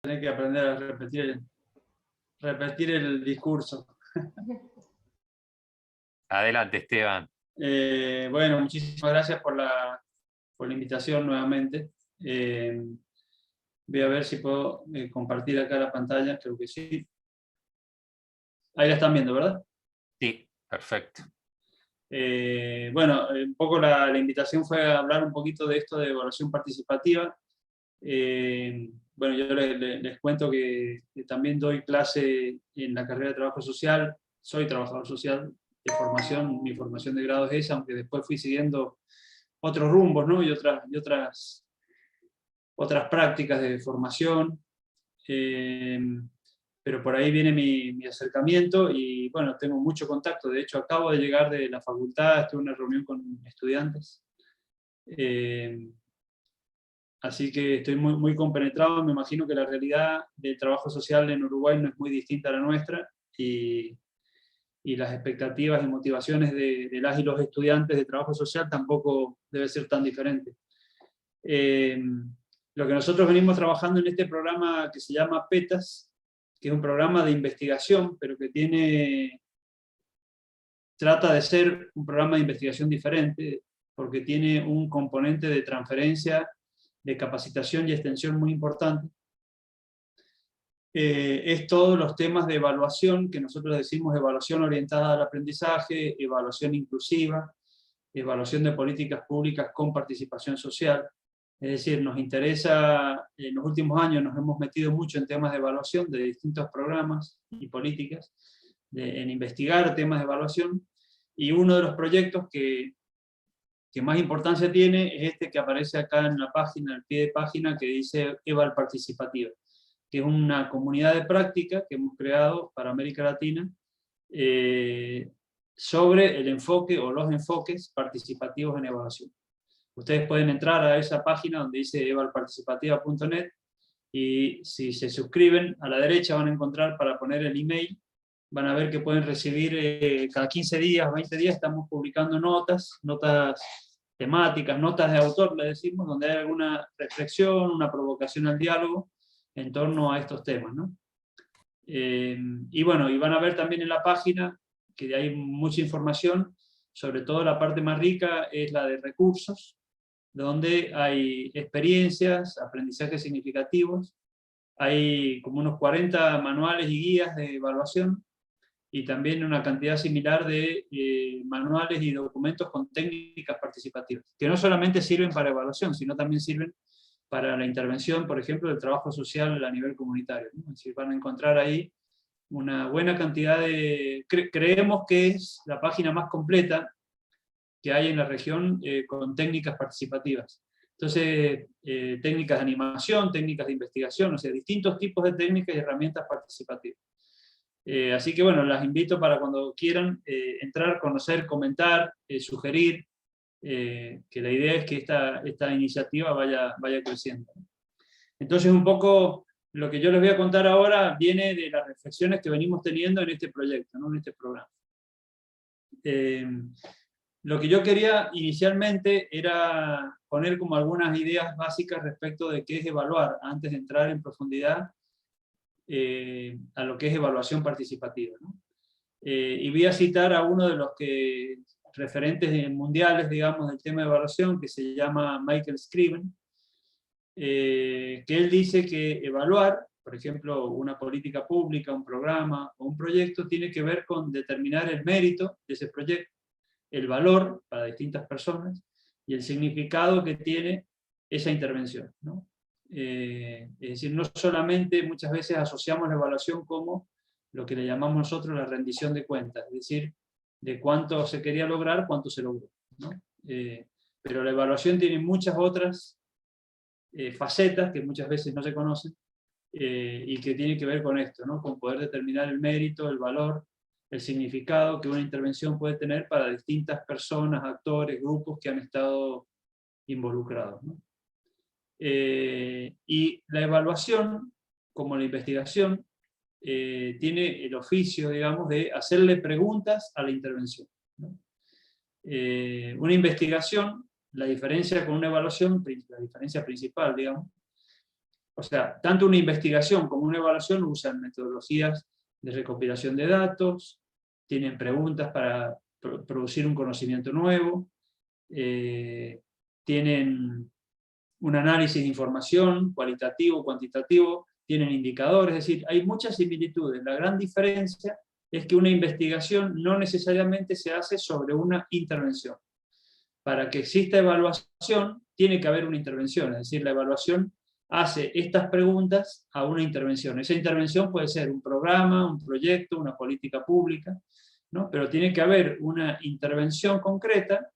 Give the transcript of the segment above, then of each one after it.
Tener que aprender a repetir el discurso. Adelante, Esteban. Bueno, muchísimas gracias por la invitación nuevamente. Voy a ver si puedo compartir acá la pantalla, creo que sí. Ahí la están viendo, ¿verdad? Sí, perfecto. Bueno, un poco la invitación fue a hablar un poquito de esto de evaluación participativa. Bueno, yo les cuento que también doy clase en la carrera de trabajo social, soy trabajador social de formación, mi formación de grado es esa, aunque después fui siguiendo otros rumbos, ¿no? y otras prácticas de formación, pero por ahí viene mi acercamiento y bueno, tengo mucho contacto. De hecho, acabo de llegar de la facultad, estuve en una reunión con estudiantes. Así que estoy muy compenetrado. Me imagino que la realidad del trabajo social en Uruguay no es muy distinta a la nuestra, y las expectativas y motivaciones de las y los estudiantes de trabajo social tampoco debe ser tan diferente. Lo que nosotros venimos trabajando en este programa que se llama PETAS, que es un programa de investigación, pero que trata de ser un programa de investigación diferente, porque tiene un componente de transferencia, de capacitación y extensión muy importante. Es todos los temas de evaluación, que nosotros decimos evaluación orientada al aprendizaje, evaluación inclusiva, evaluación de políticas públicas con participación social. Es decir, nos interesa, en los últimos años nos hemos metido mucho en temas de evaluación de distintos programas y políticas, en investigar temas de evaluación, y uno de los proyectos que más importancia tiene es este que aparece acá en la página, al pie de página, que dice Eval Participativa, que es una comunidad de práctica que hemos creado para América Latina sobre el enfoque o los enfoques participativos en evaluación. Ustedes pueden entrar a esa página donde dice evalparticipativa.net, y si se suscriben, a la derecha van a encontrar para poner el email, van a ver que pueden recibir cada 15 días, 20 días, estamos publicando notas temáticas, notas de autor, le decimos, donde hay alguna reflexión, una provocación al diálogo en torno a estos temas, ¿no? Y bueno, y van a ver también en la página que hay mucha información, sobre todo la parte más rica es la de recursos, donde hay experiencias, aprendizajes significativos, hay como unos 40 manuales y guías de evaluación, y también una cantidad similar de manuales y documentos con técnicas participativas, que no solamente sirven para evaluación, sino también sirven para la intervención, por ejemplo, del trabajo social a nivel comunitario, ¿no? Es decir, van a encontrar ahí una buena cantidad de... creemos que es la página más completa que hay en la región con técnicas participativas. Entonces, técnicas de animación, técnicas de investigación, o sea, distintos tipos de técnicas y herramientas participativas. Así que bueno, las invito para cuando quieran entrar, conocer, comentar, sugerir, que la idea es que esta iniciativa vaya creciendo. Entonces, un poco lo que yo les voy a contar ahora viene de las reflexiones que venimos teniendo en este proyecto, ¿no? En este programa. Lo que yo quería inicialmente era poner como algunas ideas básicas respecto de qué es evaluar, antes de entrar en profundidad a lo que es evaluación participativa, ¿no? Y voy a citar a uno de los referentes mundiales, digamos, del tema de evaluación, que se llama Michael Scriven, que él dice que evaluar, por ejemplo, una política pública, un programa o un proyecto, tiene que ver con determinar el mérito de ese proyecto, el valor para distintas personas y el significado que tiene esa intervención, ¿no? Es decir, no solamente muchas veces asociamos la evaluación como lo que le llamamos nosotros la rendición de cuentas, es decir, de cuánto se quería lograr, cuánto se logró, ¿no? Pero la evaluación tiene muchas otras facetas que muchas veces no se conocen y que tienen que ver con esto, ¿no? Con poder determinar el mérito, el valor, el significado que una intervención puede tener para distintas personas, actores, grupos que han estado involucrados, ¿no? Y la evaluación, como la investigación, tiene el oficio, digamos, de hacerle preguntas a la intervención, ¿no? Una investigación, la diferencia con una evaluación, la diferencia principal, digamos, o sea, tanto una investigación como una evaluación usan metodologías de recopilación de datos, tienen preguntas para producir un conocimiento nuevo, tienen un análisis de información, cualitativo, cuantitativo, tienen indicadores, es decir, hay muchas similitudes. La gran diferencia es que una investigación no necesariamente se hace sobre una intervención. Para que exista evaluación, tiene que haber una intervención, es decir, la evaluación hace estas preguntas a una intervención. Esa intervención puede ser un programa, un proyecto, una política pública, ¿no? Pero tiene que haber una intervención concreta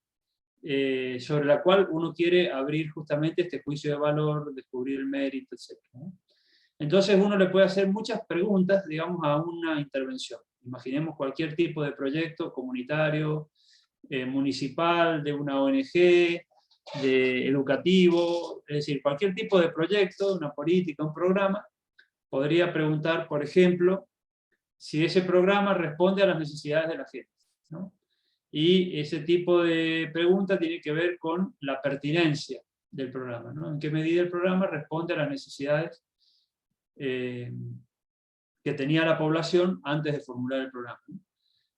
sobre la cual uno quiere abrir justamente este juicio de valor, descubrir el mérito, etc., ¿no? Entonces uno le puede hacer muchas preguntas, digamos, a una intervención. Imaginemos cualquier tipo de proyecto comunitario, municipal, de una ONG, de educativo, es decir, cualquier tipo de proyecto, una política, un programa, podría preguntar, por ejemplo, si ese programa responde a las necesidades de la gente, ¿no? Y ese tipo de pregunta tiene que ver con la pertinencia del programa, ¿no? En qué medida el programa responde a las necesidades que tenía la población antes de formular el programa, ¿no?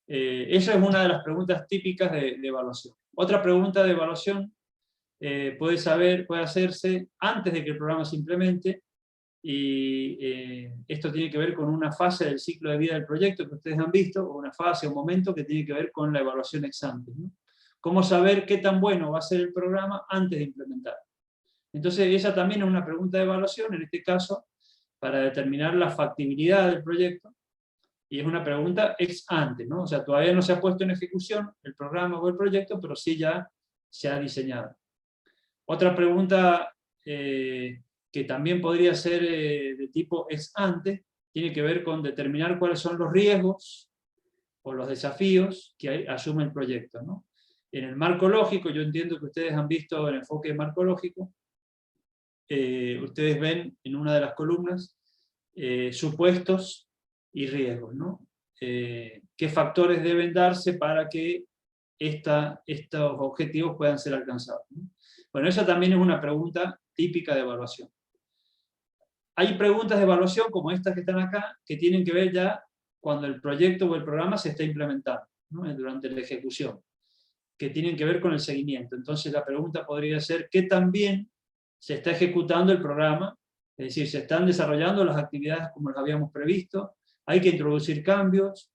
Esa es una de las preguntas típicas de evaluación. Otra pregunta de evaluación puede hacerse antes de que el programa se implemente, y esto tiene que ver con una fase del ciclo de vida del proyecto que ustedes han visto, o una fase, un momento que tiene que ver con la evaluación ex ante, ¿no? Cómo saber qué tan bueno va a ser el programa antes de implementar. Entonces esa también es una pregunta de evaluación, en este caso, para determinar la factibilidad del proyecto, y es una pregunta ex ante, ¿no? O sea, todavía no se ha puesto en ejecución el programa o el proyecto, pero sí ya se ha diseñado. Otra pregunta que también podría ser de tipo ex ante, tiene que ver con determinar cuáles son los riesgos o los desafíos que asume el proyecto, ¿no? En el marco lógico, yo entiendo que ustedes han visto el enfoque marco lógico, ustedes ven en una de las columnas supuestos y riesgos, ¿no? ¿Qué factores deben darse para que estos objetivos puedan ser alcanzados, ¿no? Bueno, esa también es una pregunta típica de evaluación. Hay preguntas de evaluación como estas que están acá, que tienen que ver ya cuando el proyecto o el programa se está implementando, ¿no? Durante la ejecución, que tienen que ver con el seguimiento. Entonces la pregunta podría ser, ¿qué tan bien se está ejecutando el programa? Es decir, ¿se están desarrollando las actividades como las habíamos previsto? ¿Hay que introducir cambios?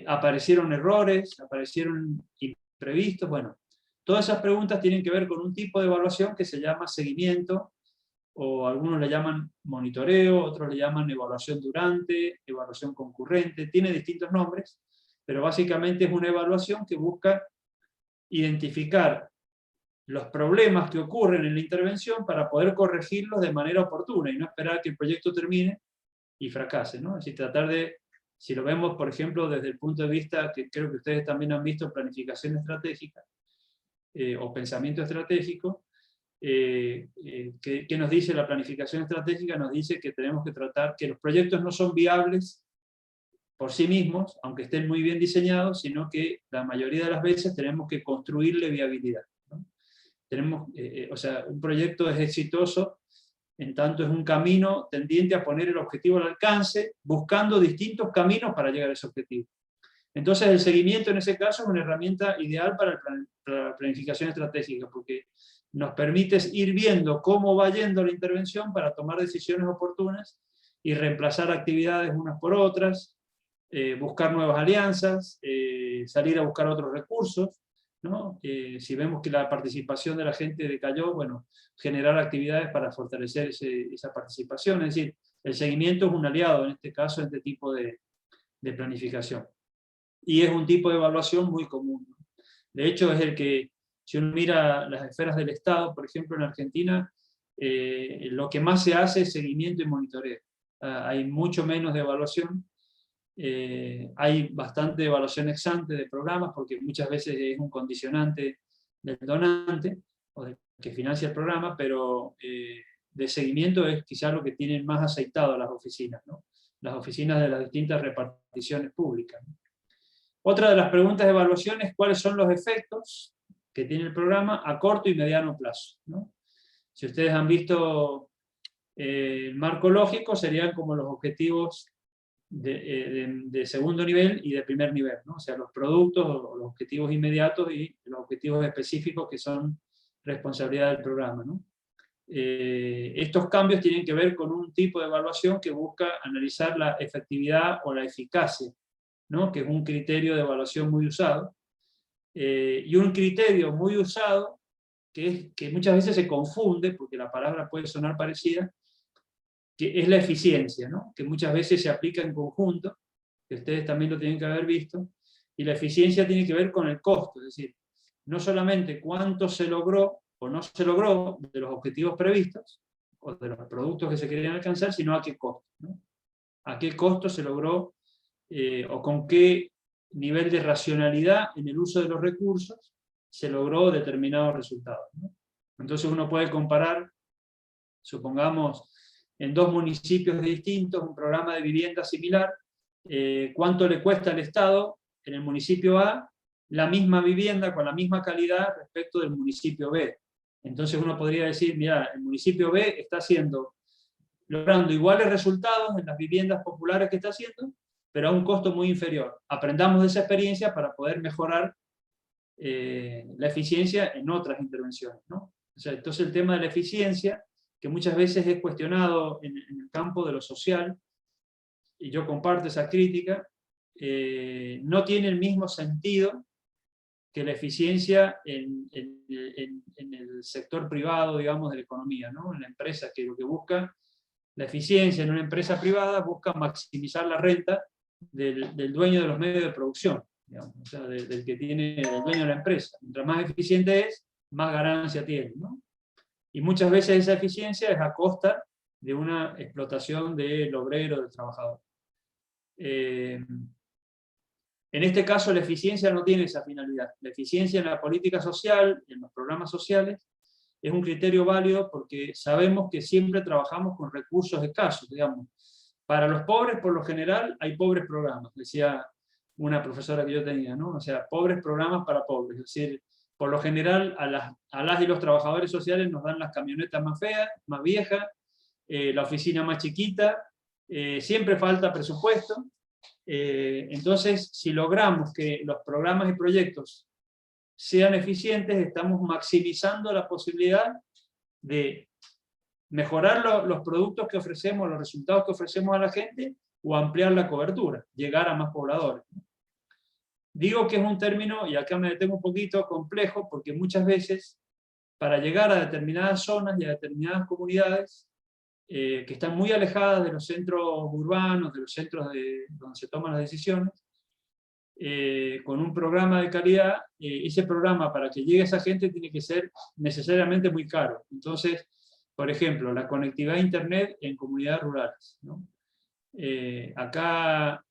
¿Aparecieron errores? ¿Aparecieron imprevistos? Bueno, todas esas preguntas tienen que ver con un tipo de evaluación que se llama seguimiento, o algunos le llaman monitoreo, otros le llaman evaluación durante, evaluación concurrente, tiene distintos nombres, pero básicamente es una evaluación que busca identificar los problemas que ocurren en la intervención para poder corregirlos de manera oportuna y no esperar que el proyecto termine y fracase, ¿no? Es decir, tratar de, si lo vemos, por ejemplo, desde el punto de vista que creo que ustedes también han visto, planificación estratégica o pensamiento estratégico, ¿qué nos dice la planificación estratégica? Nos dice que tenemos que tratar que los proyectos no son viables por sí mismos, aunque estén muy bien diseñados, sino que la mayoría de las veces tenemos que construirle viabilidad, ¿no? O sea, un proyecto es exitoso en tanto es un camino tendiente a poner el objetivo al alcance, buscando distintos caminos para llegar a ese objetivo. Entonces el seguimiento en ese caso es una herramienta ideal para la planificación estratégica, porque nos permite ir viendo cómo va yendo la intervención para tomar decisiones oportunas y reemplazar actividades unas por otras, buscar nuevas alianzas, salir a buscar otros recursos, ¿no? Si vemos que la participación de la gente decayó, bueno, generar actividades para fortalecer esa participación. Es decir, el seguimiento es un aliado, en este caso, en este tipo de planificación. Y es un tipo de evaluación muy común, ¿no? De hecho, es el que, si uno mira las esferas del Estado, por ejemplo, en Argentina, lo que más se hace es seguimiento y monitoreo. Hay mucho menos de evaluación. Hay bastante evaluación ex ante de programas, porque muchas veces es un condicionante del donante, o del que financia el programa, pero de seguimiento es quizás lo que tienen más aceitado las oficinas, ¿no? Las oficinas de las distintas reparticiones públicas, ¿no? Otra de las preguntas de evaluación es cuáles son los efectos que tiene el programa a corto y mediano plazo, ¿no? Si ustedes han visto El marco lógico serían como los objetivos de segundo nivel y de primer nivel, ¿no? O sea, los productos, o los objetivos inmediatos y los objetivos específicos que son responsabilidad del programa, ¿no? Estos cambios tienen que ver con un tipo de evaluación que busca analizar la efectividad o la eficacia, ¿no? Que es un criterio de evaluación muy usado, y un criterio muy usado que muchas veces se confunde, porque la palabra puede sonar parecida, que es la eficiencia, ¿no? Que muchas veces se aplica en conjunto, que ustedes también lo tienen que haber visto, y la eficiencia tiene que ver con el costo, es decir, no solamente cuánto se logró o no se logró de los objetivos previstos, o de los productos que se querían alcanzar, sino a qué costo, ¿no? A qué costo se logró, o con qué nivel de racionalidad en el uso de los recursos se logró determinados resultados, ¿no? Entonces uno puede comparar, supongamos, en dos municipios distintos, un programa de vivienda similar, cuánto le cuesta al Estado en el municipio A la misma vivienda con la misma calidad respecto del municipio B. Entonces uno podría decir, mira, el municipio B está logrando iguales resultados en las viviendas populares que está haciendo, pero a un costo muy inferior. Aprendamos de esa experiencia para poder mejorar la eficiencia en otras intervenciones, ¿no? O sea, entonces el tema de la eficiencia, que muchas veces es cuestionado en el campo de lo social, y yo comparto esa crítica, no tiene el mismo sentido que la eficiencia en el sector privado, digamos, de la economía, ¿no? En la empresa, que lo que busca, la eficiencia en una empresa privada busca maximizar la renta del dueño de los medios de producción, digamos, o sea, del que tiene el dueño de la empresa. Mientras más eficiente es, más ganancia tiene, ¿no? Y muchas veces esa eficiencia es a costa de una explotación del obrero, del trabajador. En este caso la eficiencia no tiene esa finalidad. La eficiencia en la política social, en los programas sociales, es un criterio válido porque sabemos que siempre trabajamos con recursos escasos, digamos. Para los pobres, por lo general, hay pobres programas, decía una profesora que yo tenía, ¿no? O sea, pobres programas para pobres, es decir, por lo general a las y los trabajadores sociales nos dan las camionetas más feas, más viejas, la oficina más chiquita, siempre falta presupuesto. Entonces, si logramos que los programas y proyectos sean eficientes, estamos maximizando la posibilidad de mejorar los productos que ofrecemos, los resultados que ofrecemos a la gente, o ampliar la cobertura, llegar a más pobladores. Digo que es un término, y acá me detengo un poquito, complejo, porque muchas veces, para llegar a determinadas zonas y a determinadas comunidades, que están muy alejadas de los centros urbanos, de los centros donde se toman las decisiones, con un programa de calidad, ese programa, para que llegue a esa gente, tiene que ser necesariamente muy caro. Entonces, por ejemplo, la conectividad a Internet en comunidades rurales, ¿no? Acá,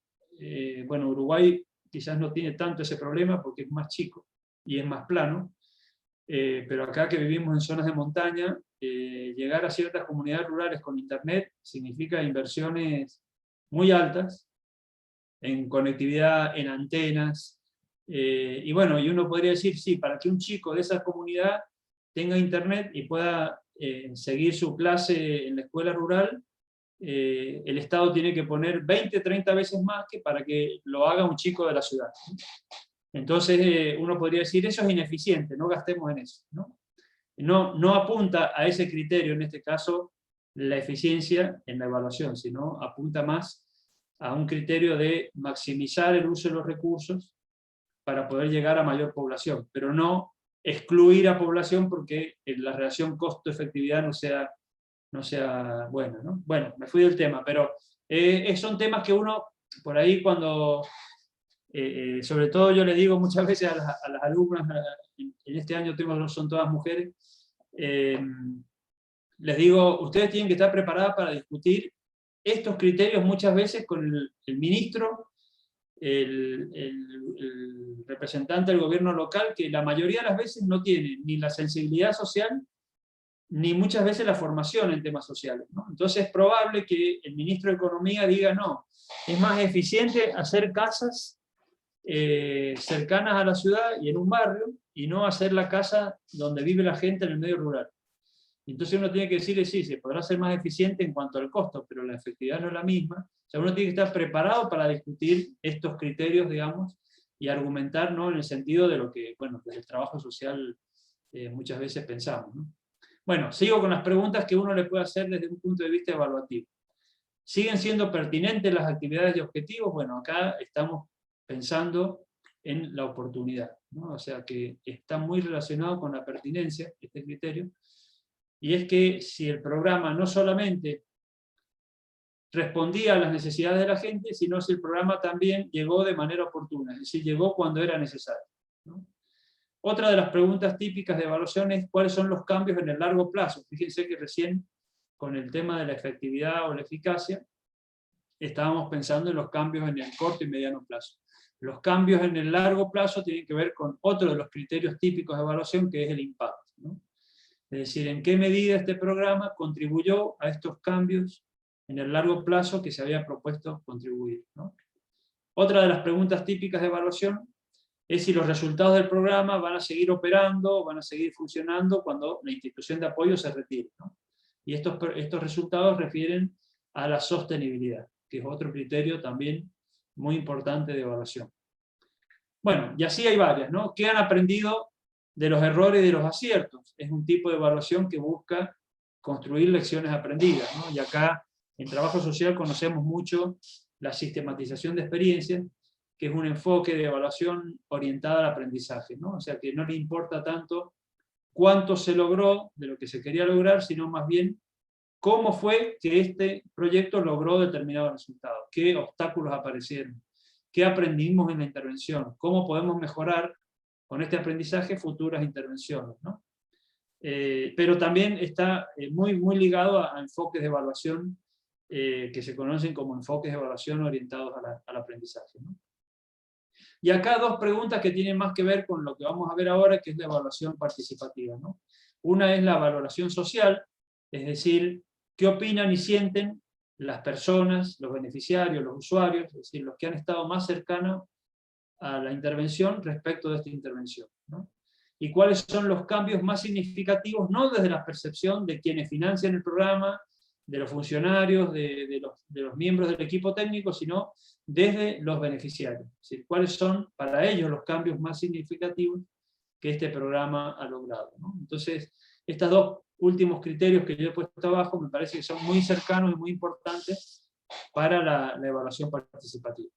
bueno, Uruguay quizás no tiene tanto ese problema porque es más chico y es más plano, pero acá que vivimos en zonas de montaña, llegar a ciertas comunidades rurales con Internet significa inversiones muy altas en conectividad, en antenas, y bueno, y uno podría decir, sí, para que un chico de esa comunidad tenga Internet y pueda seguir su clase en la escuela rural, el Estado tiene que poner 20, 30 veces más que para que lo haga un chico de la ciudad. Entonces uno podría decir, eso es ineficiente, no gastemos en eso, ¿no? No apunta a ese criterio, en este caso, la eficiencia en la evaluación, sino apunta más a un criterio de maximizar el uso de los recursos para poder llegar a mayor población, pero no excluir a población porque la relación costo-efectividad no sea buena, ¿no? Bueno, me fui del tema, pero son temas que uno, por ahí cuando, sobre todo yo le digo muchas veces a las alumnas, en este año son todas mujeres, les digo, ustedes tienen que estar preparadas para discutir estos criterios muchas veces con el ministro, el representante del gobierno local, que la mayoría de las veces no tiene ni la sensibilidad social, ni muchas veces la formación en temas sociales, ¿no? Entonces es probable que el ministro de Economía diga, no, es más eficiente hacer casas cercanas a la ciudad y en un barrio, y no hacer la casa donde vive la gente en el medio rural. Y entonces uno tiene que decirle, sí, se podrá ser más eficiente en cuanto al costo, pero la efectividad no es la misma. O sea, uno tiene que estar preparado para discutir estos criterios, digamos, y argumentar, ¿no?, en el sentido de lo que, bueno, desde el trabajo social muchas veces pensamos, ¿no? Bueno, sigo con las preguntas que uno le puede hacer desde un punto de vista evaluativo. ¿Siguen siendo pertinentes las actividades y objetivos? Bueno, acá estamos pensando en la oportunidad, ¿no? O sea, que está muy relacionado con la pertinencia, este criterio, y es que si el programa no solamente respondía a las necesidades de la gente, sino si el programa también llegó de manera oportuna, es decir, llegó cuando era necesario, ¿no? Otra de las preguntas típicas de evaluación es cuáles son los cambios en el largo plazo. Fíjense que recién con el tema de la efectividad o la eficacia estábamos pensando en los cambios en el corto y mediano plazo. Los cambios en el largo plazo tienen que ver con otro de los criterios típicos de evaluación, que es el impacto, ¿no? Es decir, en qué medida este programa contribuyó a estos cambios en el largo plazo que se había propuesto contribuir, ¿no? Otra de las preguntas típicas de evaluación es si los resultados del programa van a seguir operando, van a seguir funcionando cuando la institución de apoyo se retire, ¿no? Y estos resultados refieren a la sostenibilidad, que es otro criterio también muy importante de evaluación. Bueno, y así hay varias, ¿no? ¿Qué han aprendido de los errores y de los aciertos? Es un tipo de evaluación que busca construir lecciones aprendidas, ¿no? Y acá en trabajo social conocemos mucho la sistematización de experiencias, que es un enfoque de evaluación orientada al aprendizaje, ¿no? O sea, que no le importa tanto cuánto se logró de lo que se quería lograr, sino más bien cómo fue que este proyecto logró determinados resultados, qué obstáculos aparecieron, qué aprendimos en la intervención, cómo podemos mejorar con este aprendizaje futuras intervenciones, ¿no? Pero también está muy ligado a enfoques de evaluación que se conocen como enfoques de evaluación orientados al aprendizaje, ¿no? Y acá dos preguntas que tienen más que ver con lo que vamos a ver ahora, que es la evaluación participativa, ¿no? Una es la valoración social, es decir, qué opinan y sienten las personas, los beneficiarios, los usuarios, es decir, los que han estado más cercanos a la intervención respecto de esta intervención, ¿no? Y cuáles son los cambios más significativos, no desde la percepción de quienes financian el programa, de los funcionarios, de los miembros del equipo técnico, sino desde los beneficiarios. Es decir, cuáles son para ellos los cambios más significativos que este programa ha logrado, ¿no? Entonces, estos dos últimos criterios que yo he puesto abajo me parece que son muy cercanos y muy importantes para la evaluación participativa.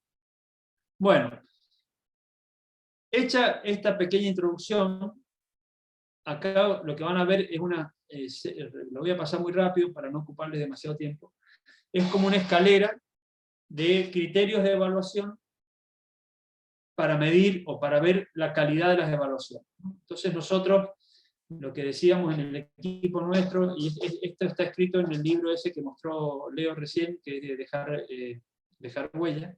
Bueno, hecha esta pequeña introducción, acá lo que van a ver es lo voy a pasar muy rápido para no ocuparles demasiado tiempo, es como una escalera de criterios de evaluación para medir o para ver la calidad de las evaluaciones. Entonces nosotros, lo que decíamos en el equipo nuestro, y esto está escrito en el libro ese que mostró Leo recién, que es de dejar huella,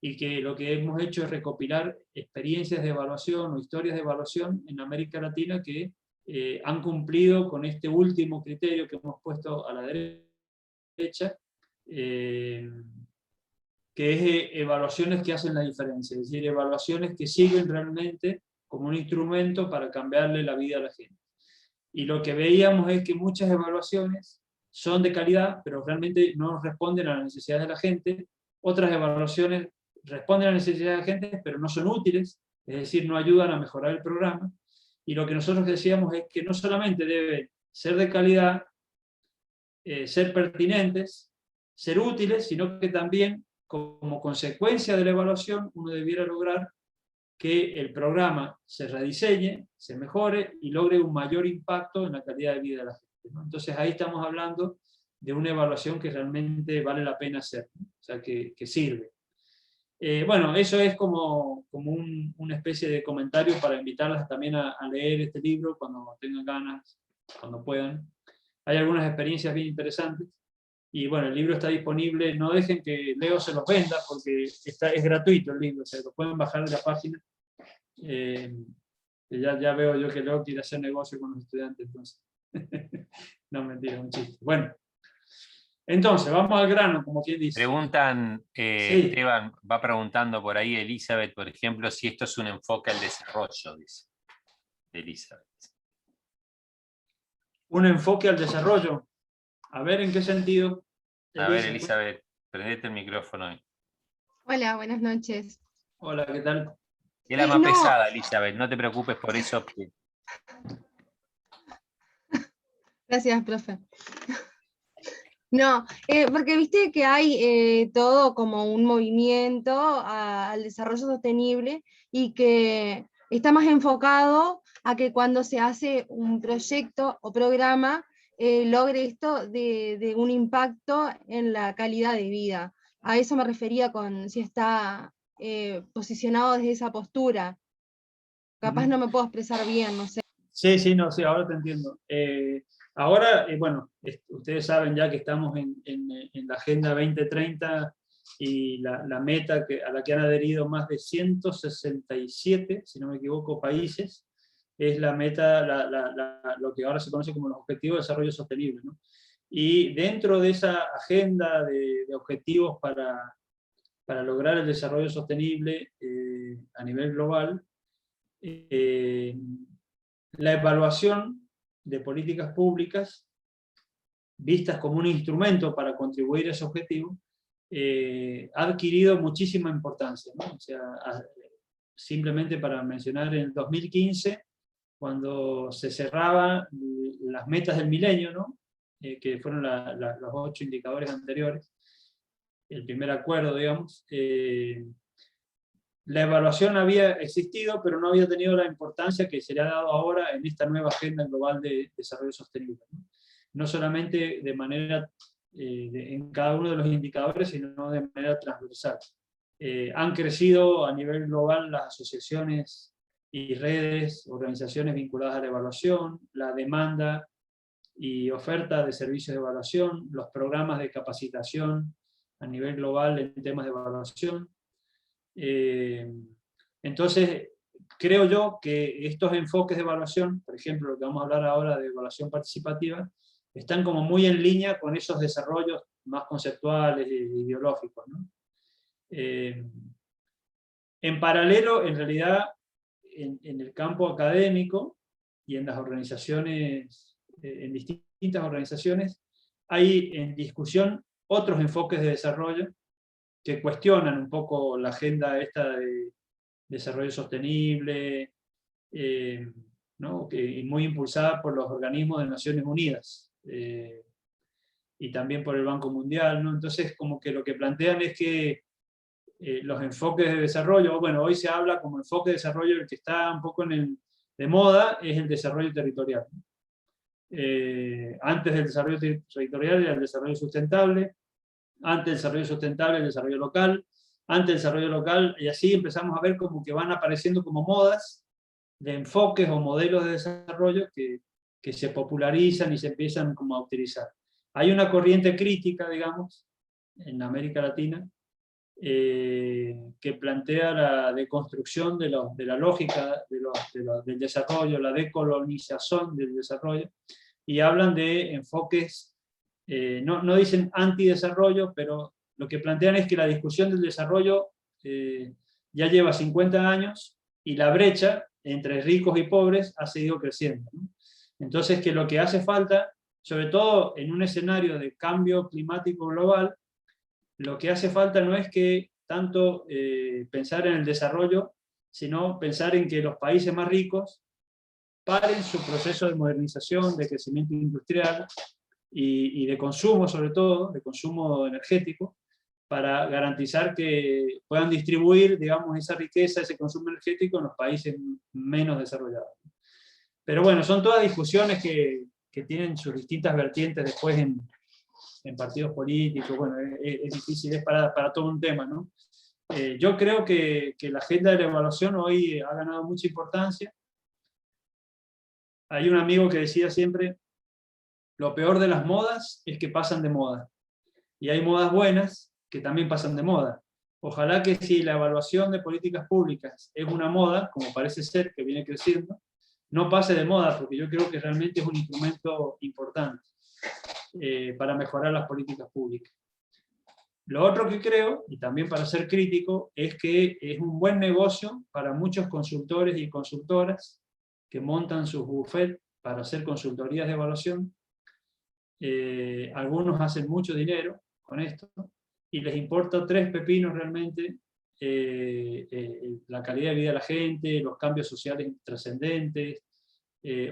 y que lo que hemos hecho es recopilar experiencias de evaluación o historias de evaluación en América Latina que han cumplido con este último criterio que hemos puesto a la derecha, que es evaluaciones que hacen la diferencia, es decir, evaluaciones que sirven realmente como un instrumento para cambiarle la vida a la gente. Y lo que veíamos es que muchas evaluaciones son de calidad, pero realmente no responden a las necesidades de la gente. Otras evaluaciones responden a las necesidades de la gente, pero no son útiles, es decir, no ayudan a mejorar el programa. Y lo que nosotros decíamos es que no solamente deben ser de calidad, ser pertinentes, ser útiles, sino que también, como consecuencia de la evaluación, uno debiera lograr que el programa se rediseñe, se mejore y logre un mayor impacto en la calidad de vida de la gente, ¿no? Entonces ahí estamos hablando de una evaluación que realmente vale la pena hacer, ¿no? O sea, que sirve. Bueno, eso es como una especie de comentario para invitarlas también a leer este libro cuando tengan ganas, cuando puedan. Hay algunas experiencias bien interesantes. Y bueno, el libro está disponible, no dejen que Leo se los venda, porque es gratuito el libro, se lo pueden bajar de la página. Ya veo yo que Leo quiere hacer negocio con los estudiantes, entonces. No, mentira, un chiste. Bueno, entonces, vamos al grano, como quien dice. Preguntan, Sí. Esteban va preguntando por ahí, Elizabeth, por ejemplo, si esto es un enfoque al desarrollo, dice Elizabeth. Un enfoque al desarrollo. A ver, ¿en qué sentido? A ver, Elisa, Elizabeth, prendete el micrófono ahí. Hola, buenas noches. hola, ¿qué tal? Es la Sí, más no, pesada, Elizabeth, no te preocupes por eso. gracias, profe. No, porque viste que hay todo como un movimiento al desarrollo sostenible y que está más enfocado a que cuando se hace un proyecto o programa logre esto de un impacto en la calidad de vida. A eso me refería con si está posicionado desde esa postura. Capaz no me puedo expresar bien, no sé. Sí, sí, no, sí, ahora te entiendo. Ahora, bueno, ustedes saben ya que estamos en la Agenda 2030 y la meta a la que han adherido más de 167, si no me equivoco, países, es la meta, lo que ahora se conoce como los Objetivos de Desarrollo Sostenible, ¿no? Y dentro de esa agenda de objetivos para lograr el desarrollo sostenible a nivel global, la evaluación de políticas públicas vistas como un instrumento para contribuir a ese objetivo ha adquirido muchísima importancia, ¿no? O sea, simplemente para mencionar, en el 2015, cuando se cerraban las metas del milenio, ¿no? Que fueron los 8 indicadores anteriores, el primer acuerdo, digamos, la evaluación había existido, pero no había tenido la importancia que se le ha dado ahora en esta nueva agenda global de desarrollo sostenible. No solamente de manera en cada uno de los indicadores, sino de manera transversal. Han crecido a nivel global las asociaciones y redes, organizaciones vinculadas a la evaluación, la demanda y oferta de servicios de evaluación, los programas de capacitación a nivel global en temas de evaluación. Entonces, creo yo que estos enfoques de evaluación, por ejemplo, lo que vamos a hablar ahora de evaluación participativa, están como muy en línea con esos desarrollos más conceptuales e ideológicos, ¿no? En paralelo, en realidad, en el campo académico y en las organizaciones, en distintas organizaciones, hay en discusión otros enfoques de desarrollo que cuestionan un poco la agenda esta de desarrollo sostenible, ¿no? Y muy impulsada por los organismos de Naciones Unidas y también por el Banco Mundial, ¿no? Entonces, como que lo que plantean es que los enfoques de desarrollo, bueno, hoy se habla como enfoque de desarrollo, el que está un poco de moda es el desarrollo territorial. Antes del desarrollo territorial era el desarrollo sustentable, antes del desarrollo sustentable el desarrollo local, antes del desarrollo local, y así empezamos a ver como que van apareciendo como modas de enfoques o modelos de desarrollo que se popularizan y se empiezan como a utilizar. Hay una corriente crítica, digamos, en América Latina, que plantea la deconstrucción de la lógica del desarrollo, la decolonización del desarrollo, y hablan de enfoques, no dicen antidesarrollo, pero lo que plantean es que la discusión del desarrollo ya lleva 50 años y la brecha entre ricos y pobres ha seguido creciendo, ¿no? Entonces, que lo que hace falta, sobre todo en un escenario de cambio climático global, lo que hace falta no es que tanto pensar en el desarrollo, sino pensar en que los países más ricos paren su proceso de modernización, de crecimiento industrial y de consumo, sobre todo, de consumo energético, para garantizar que puedan distribuir, digamos, esa riqueza, ese consumo energético en los países menos desarrollados. Pero bueno, son todas discusiones que tienen sus distintas vertientes después en partidos políticos. Bueno, es difícil, es para todo un tema, ¿no? Yo creo que la agenda de la evaluación hoy ha ganado mucha importancia. Hay un amigo que decía siempre, lo peor de las modas es que pasan de moda. Y hay modas buenas que también pasan de moda. Ojalá que si la evaluación de políticas públicas es una moda, como parece ser que viene creciendo, no pase de moda, porque yo creo que realmente es un instrumento importante para mejorar las políticas públicas. Lo otro que creo, y también para ser crítico, es que es un buen negocio para muchos consultores y consultoras que montan sus bufetes para hacer consultorías de evaluación. Algunos hacen mucho dinero con esto, y les importa 3 pepinos realmente la calidad de vida de la gente, los cambios sociales trascendentes.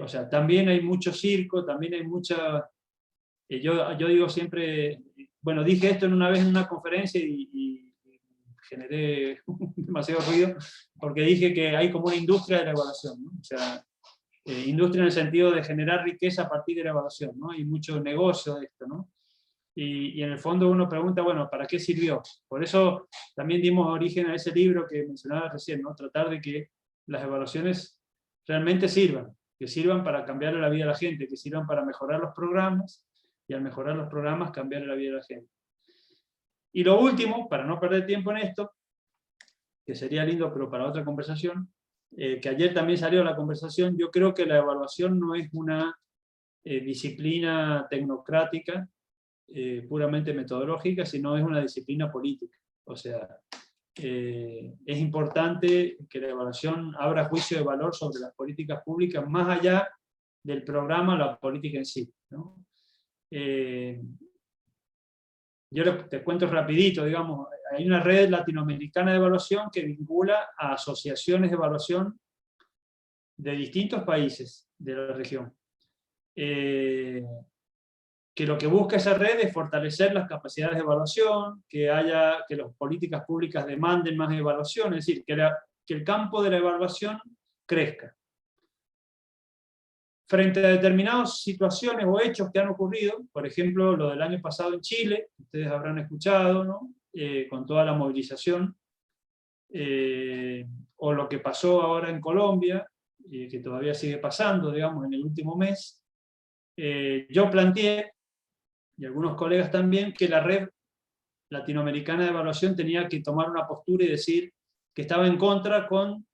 O sea, también hay mucho circo, también hay mucha... yo digo siempre, bueno, dije esto una vez en una conferencia y generé demasiado ruido, porque dije que hay como una industria de la evaluación, ¿no? O sea, industria en el sentido de generar riqueza a partir de la evaluación, ¿no? Hay mucho negocio de esto, ¿no? Y en el fondo uno pregunta, bueno, ¿para qué sirvió? Por eso también dimos origen a ese libro que mencionaba recién, ¿no? Tratar de que las evaluaciones realmente sirvan, que sirvan para cambiar la vida de la gente, que sirvan para mejorar los programas, y al mejorar los programas cambiar la vida de la gente. Y lo último, para no perder tiempo en esto, que sería lindo pero para otra conversación, que ayer también salió la conversación, yo creo que la evaluación no es una disciplina tecnocrática, puramente metodológica, sino es una disciplina política. O sea, es importante que la evaluación abra juicio de valor sobre las políticas públicas, más allá del programa, la política en sí, ¿no? Yo te cuento rapidito, digamos, hay una red latinoamericana de evaluación que vincula a asociaciones de evaluación de distintos países de la región. Que lo que busca esa red es fortalecer las capacidades de evaluación, que las políticas públicas demanden más evaluación, es decir, que el campo de la evaluación crezca. Frente a determinadas situaciones o hechos que han ocurrido, por ejemplo, lo del año pasado en Chile, ustedes habrán escuchado, ¿no? Con toda la movilización, o lo que pasó ahora en Colombia, que todavía sigue pasando, digamos, en el último mes, yo planteé, y algunos colegas también, que la red latinoamericana de evaluación tenía que tomar una postura y decir que estaba en contra con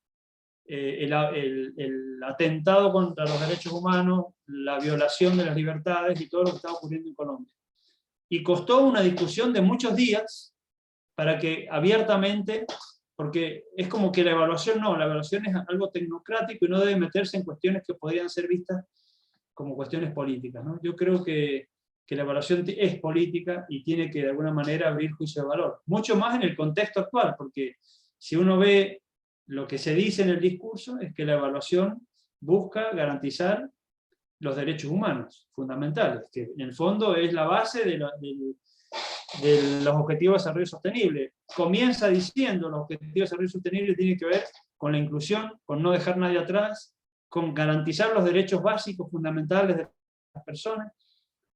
el atentado contra los derechos humanos, la violación de las libertades y todo lo que está ocurriendo en Colombia. Y costó una discusión de muchos días para que abiertamente, porque es como que la evaluación es algo tecnocrático y no debe meterse en cuestiones que podrían ser vistas como cuestiones políticas, ¿no? Yo creo que la evaluación es política y tiene que de alguna manera abrir juicio de valor. Mucho más en el contexto actual, porque si uno ve lo que se dice en el discurso es que la evaluación busca garantizar los derechos humanos fundamentales, que en el fondo es la base de los objetivos de desarrollo sostenible. Comienza diciendo los objetivos de desarrollo sostenible tienen que ver con la inclusión, con no dejar nadie atrás, con garantizar los derechos básicos fundamentales de las personas,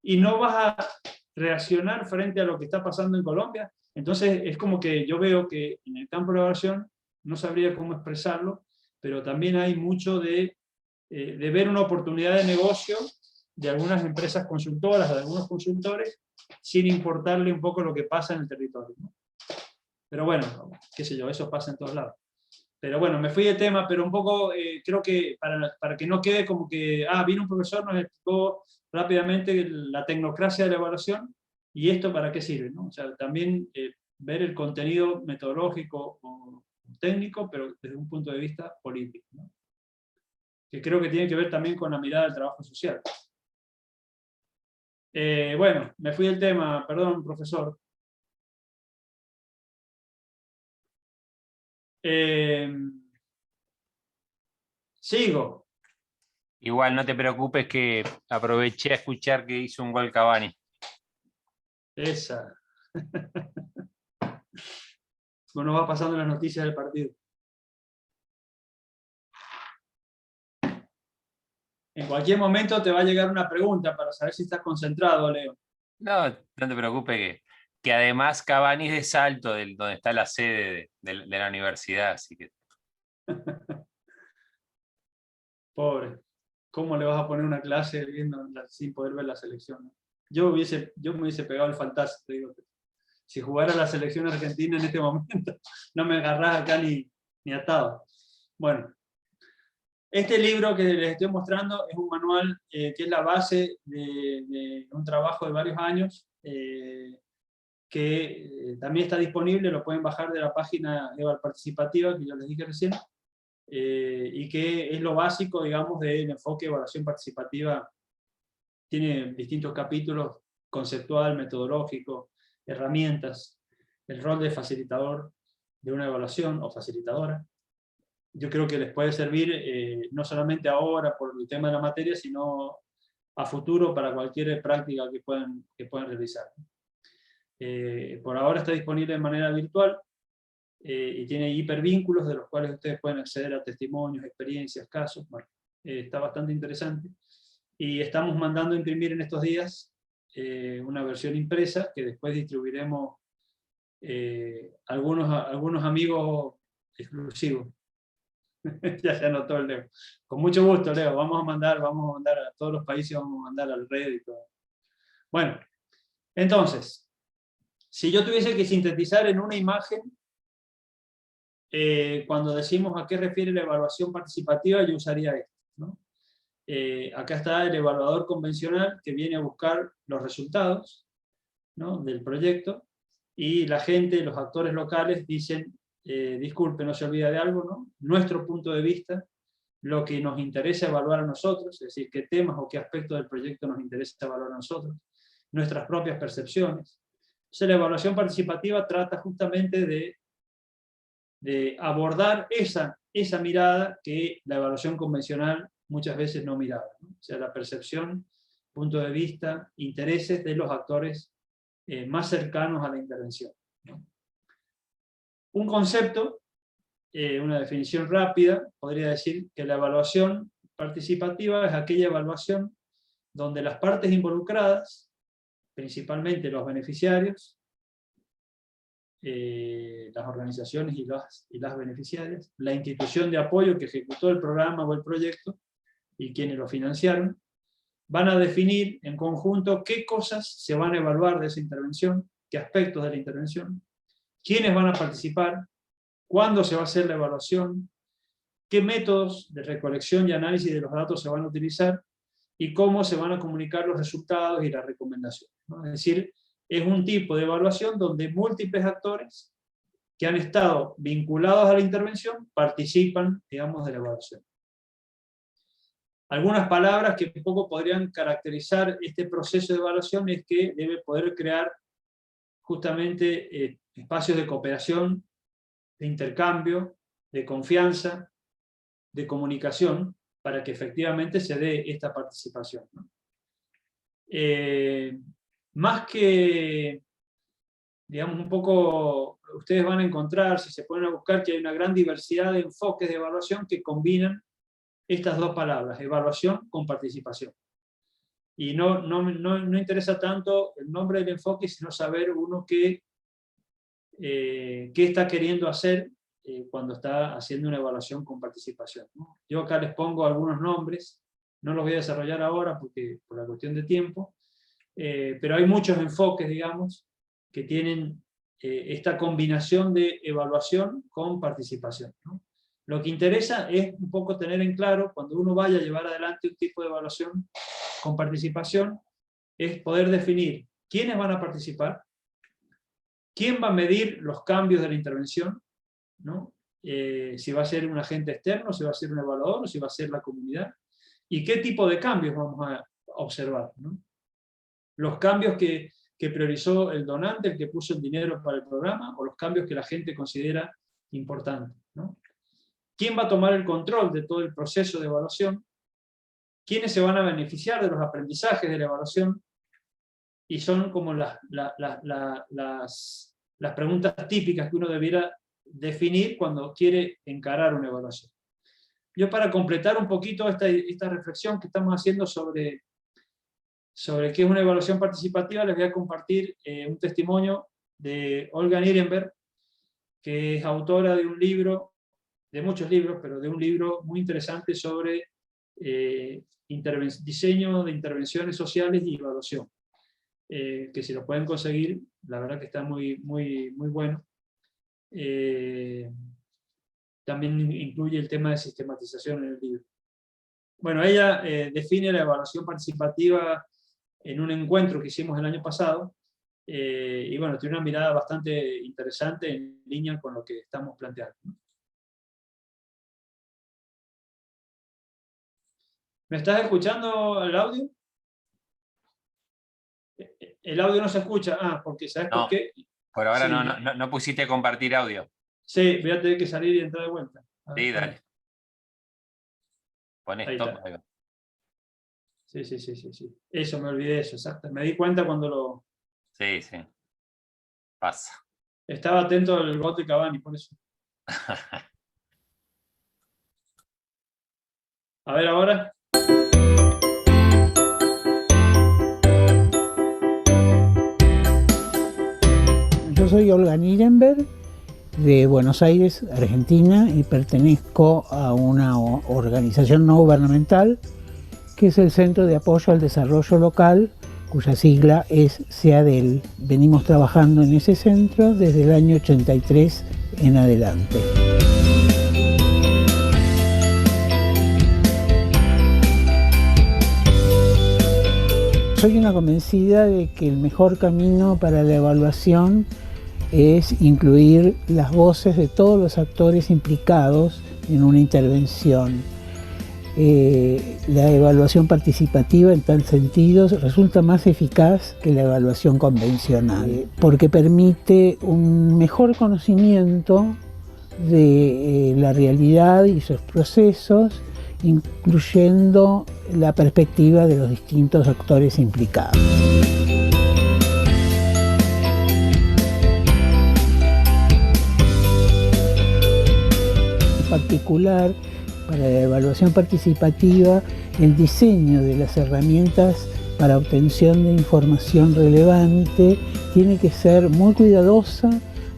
y no vas a reaccionar frente a lo que está pasando en Colombia. Entonces es como que yo veo que en el campo de la evaluación no sabría cómo expresarlo, pero también hay mucho de ver una oportunidad de negocio de algunas empresas consultoras, de algunos consultores, sin importarle un poco lo que pasa en el territorio, ¿no? Pero bueno, qué sé yo, eso pasa en todos lados. Pero bueno, me fui de tema, pero un poco creo que para que no quede como que, vino un profesor, nos explicó rápidamente la tecnocracia de la evaluación, y esto para qué sirve, ¿no? O sea, también ver el contenido metodológico o técnico, pero desde un punto de vista político, ¿no? Que creo que tiene que ver también con la mirada del trabajo social. Bueno, me fui del tema, perdón, profesor. Sigo. Igual no te preocupes que aproveché a escuchar que hizo un gol Cavani. Esa. Bueno, va pasando las noticias del partido. En cualquier momento te va a llegar una pregunta para saber si estás concentrado, Leo. No, no te preocupes que además Cavani es de Salto, donde está la sede de la universidad, así que... Pobre. ¿Cómo le vas a poner una clase sin poder ver la selección? Yo me hubiese pegado el fantasma, te digo. Si jugara la selección argentina en este momento, no me agarrás acá ni atado. Bueno, este libro que les estoy mostrando es un manual que es la base de un trabajo de varios años, que también está disponible, lo pueden bajar de la página Eval Participativa, que yo les dije recién. y que es lo básico, digamos, del enfoque de evaluación participativa. Tiene distintos capítulos, conceptual, metodológico, herramientas, el rol de facilitador de una evaluación o facilitadora. Yo creo que les puede servir no solamente ahora por el tema de la materia, sino a futuro para cualquier práctica que puedan realizar. Por ahora está disponible de manera virtual y tiene hipervínculos de los cuales ustedes pueden acceder a testimonios, experiencias, casos. Bueno, está bastante interesante. Y estamos mandando a imprimir en estos días una versión impresa que después distribuiremos algunos amigos exclusivos. Ya se anotó el Leo. Con mucho gusto, Leo. Vamos a mandar a todos los países, vamos a mandar al red y todo. Bueno, entonces, si yo tuviese que sintetizar en una imagen, cuando decimos a qué refiere la evaluación participativa, yo usaría esto, ¿no? Acá está el evaluador convencional que viene a buscar los resultados, ¿no?, del proyecto, y la gente, los actores locales dicen, disculpe, no se olvida de algo, ¿no? Nuestro punto de vista, lo que nos interesa evaluar a nosotros, es decir, qué temas o qué aspectos del proyecto nos interesa evaluar a nosotros, nuestras propias percepciones. Entonces la evaluación participativa trata justamente de abordar esa mirada que la evaluación convencional muchas veces no miraba, ¿no? O sea, la percepción, punto de vista, intereses de los actores más cercanos a la intervención, ¿no? Un concepto, una definición rápida, podría decir que la evaluación participativa es aquella evaluación donde las partes involucradas, principalmente los beneficiarios, las organizaciones y las beneficiarias, la institución de apoyo que ejecutó el programa o el proyecto y quienes lo financiaron, van a definir en conjunto qué cosas se van a evaluar de esa intervención, qué aspectos de la intervención, quiénes van a participar, cuándo se va a hacer la evaluación, qué métodos de recolección y análisis de los datos se van a utilizar y cómo se van a comunicar los resultados y las recomendaciones, ¿no? Es decir, es un tipo de evaluación donde múltiples actores que han estado vinculados a la intervención participan, digamos, de la evaluación. Algunas palabras que un poco podrían caracterizar este proceso de evaluación es que debe poder crear justamente espacios de cooperación, de intercambio, de confianza, de comunicación, para que efectivamente se dé esta participación, ¿no? Más que, digamos, un poco, ustedes van a encontrar, si se ponen a buscar, que hay una gran diversidad de enfoques de evaluación que combinan estas dos palabras, evaluación con participación. Y no interesa tanto el nombre del enfoque, sino saber uno qué está queriendo hacer cuando está haciendo una evaluación con participación, ¿no? Yo acá les pongo algunos nombres, no los voy a desarrollar ahora por la cuestión de tiempo, pero hay muchos enfoques, digamos, que tienen esta combinación de evaluación con participación, ¿no? Lo que interesa es un poco tener en claro, cuando uno vaya a llevar adelante un tipo de evaluación con participación, es poder definir quiénes van a participar, quién va a medir los cambios de la intervención, ¿no? Si va a ser un agente externo, si va a ser un evaluador, o si va a ser la comunidad, y qué tipo de cambios vamos a observar, ¿no? Los cambios que priorizó el donante, el que puso el dinero para el programa, o los cambios que la gente considera importantes, ¿no? ¿Quién va a tomar el control de todo el proceso de evaluación? ¿Quiénes se van a beneficiar de los aprendizajes de la evaluación? Y son como las preguntas típicas que uno debiera definir cuando quiere encarar una evaluación. Yo, para completar un poquito esta reflexión que estamos haciendo sobre qué es una evaluación participativa, les voy a compartir un testimonio de Olga Nirenberg, que es autora de un libro, de muchos libros, pero de un libro muy interesante sobre diseño de intervenciones sociales y evaluación, que si lo pueden conseguir, la verdad que está muy, muy, muy bueno. También incluye el tema de sistematización en el libro. Bueno, ella define la evaluación participativa en un encuentro que hicimos el año pasado, y bueno, tiene una mirada bastante interesante en línea con lo que estamos planteando, ¿no? ¿Me estás escuchando el audio? El audio no se escucha. Ah, porque ¿sabes por qué? Por ahora Sí. no pusiste compartir audio. Sí, voy a tener que salir y entrar de vuelta. Sí, dale. Pon Ahí stop. está. Sí. Eso, me olvidé de eso, exacto. Me di cuenta cuando lo... Sí. Pasa. Estaba atento al gol de Cavani, por eso. A ver ahora. Yo soy Olga Nirenberg, de Buenos Aires, Argentina, y pertenezco a una organización no gubernamental que es el Centro de Apoyo al Desarrollo Local, cuya sigla es CEADEL. Venimos trabajando en ese centro desde el año 83 en adelante. Soy una convencida de que el mejor camino para la evaluación es incluir las voces de todos los actores implicados en una intervención. La evaluación participativa en tal sentido resulta más eficaz que la evaluación convencional, porque permite un mejor conocimiento de la realidad y sus procesos, incluyendo la perspectiva de los distintos actores implicados. En particular, para la evaluación participativa, el diseño de las herramientas para obtención de información relevante tiene que ser muy cuidadosa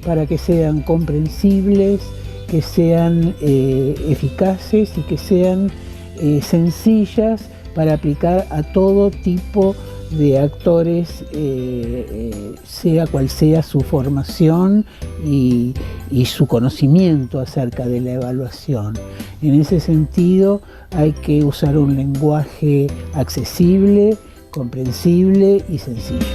para que sean comprensibles, que sean eficaces y que sean sencillas para aplicar a todo tipo de actores, sea cual sea su formación y su conocimiento acerca de la evaluación. En ese sentido, hay que usar un lenguaje accesible, comprensible y sencillo.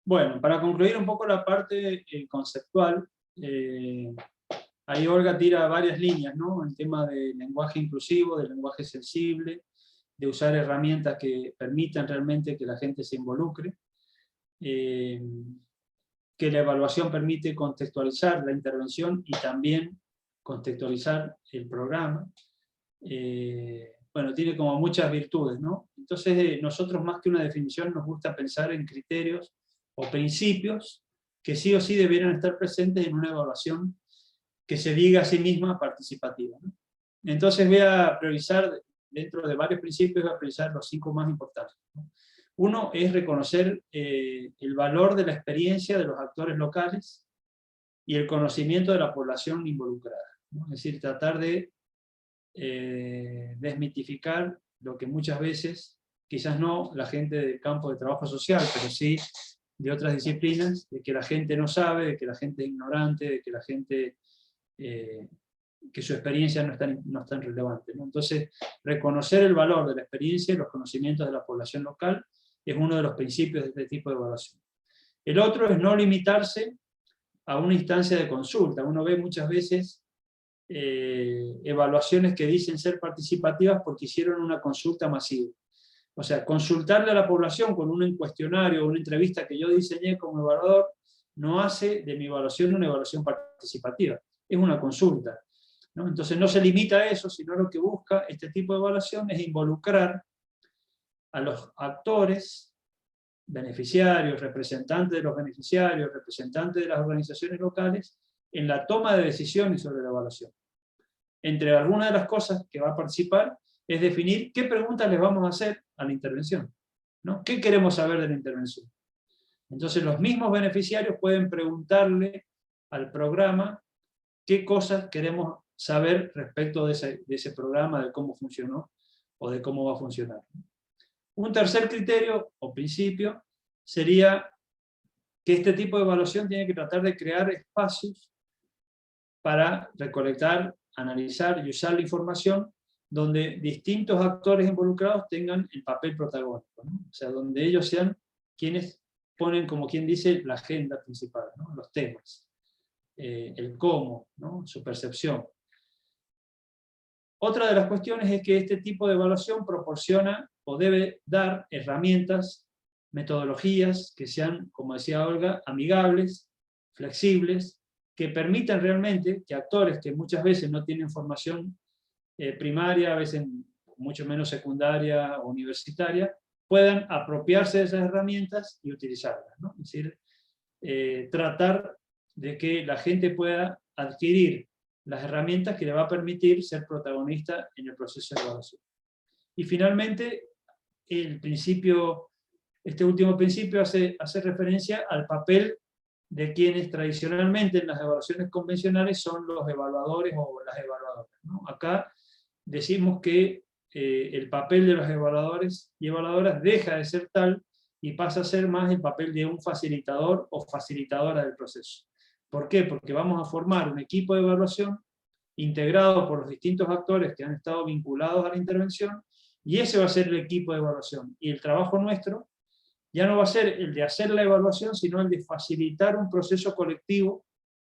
Bueno, para concluir un poco la parte conceptual, ahí Olga tira varias líneas, ¿no? El tema del lenguaje inclusivo, del lenguaje sensible, de usar herramientas que permitan realmente que la gente se involucre, que la evaluación permite contextualizar la intervención y también contextualizar el programa. Bueno, tiene como muchas virtudes, ¿no? Entonces, nosotros más que una definición nos gusta pensar en criterios o principios que sí o sí debieran estar presentes en una evaluación que se diga a sí misma participativa, ¿no? Entonces voy a priorizar, dentro de varios principios, voy a priorizar los 5 más importantes, ¿no? Uno es reconocer el valor de la experiencia de los actores locales y el conocimiento de la población involucrada, ¿no? Es decir, tratar de desmitificar lo que muchas veces, quizás no la gente del campo de trabajo social, pero sí de otras disciplinas, de que la gente no sabe, de que la gente es ignorante, de que la gente, que su experiencia no es tan relevante, ¿no? Entonces, reconocer el valor de la experiencia y los conocimientos de la población local es uno de los principios de este tipo de evaluación. El otro es no limitarse a una instancia de consulta. Uno ve muchas veces evaluaciones que dicen ser participativas porque hicieron una consulta masiva. O sea, consultarle a la población con un cuestionario o una entrevista que yo diseñé como evaluador no hace de mi evaluación una evaluación participativa, es una consulta, ¿no? Entonces no se limita a eso, sino lo que busca este tipo de evaluación es involucrar a los actores, beneficiarios, representantes de los beneficiarios, representantes de las organizaciones locales, en la toma de decisiones sobre la evaluación. Entre algunas de las cosas que va a participar es definir qué preguntas les vamos a hacer a la intervención, ¿no? ¿Qué queremos saber de la intervención? Entonces los mismos beneficiarios pueden preguntarle al programa qué cosas queremos saber respecto de ese programa, de cómo funcionó o de cómo va a funcionar. Un tercer criterio o principio sería que este tipo de evaluación tiene que tratar de crear espacios para recolectar, analizar y usar la información donde distintos actores involucrados tengan el papel protagónico, ¿no? O sea, donde ellos sean quienes ponen, como quien dice, la agenda principal, ¿no? Los temas. el cómo, ¿no? Su percepción. Otra de las cuestiones es que este tipo de evaluación proporciona o debe dar herramientas, metodologías que sean, como decía Olga, amigables, flexibles, que permitan realmente que actores que muchas veces no tienen formación primaria, a veces mucho menos secundaria o universitaria, puedan apropiarse de esas herramientas y utilizarlas, ¿no? Es decir, tratar de que la gente pueda adquirir las herramientas que le va a permitir ser protagonista en el proceso de evaluación. Y finalmente, este último principio hace referencia al papel de quienes tradicionalmente en las evaluaciones convencionales son los evaluadores o las evaluadoras, ¿no? Acá decimos que el papel de los evaluadores y evaluadoras deja de ser tal y pasa a ser más el papel de un facilitador o facilitadora del proceso. ¿Por qué? Porque vamos a formar un equipo de evaluación integrado por los distintos actores que han estado vinculados a la intervención, y ese va a ser el equipo de evaluación. Y el trabajo nuestro ya no va a ser el de hacer la evaluación, sino el de facilitar un proceso colectivo,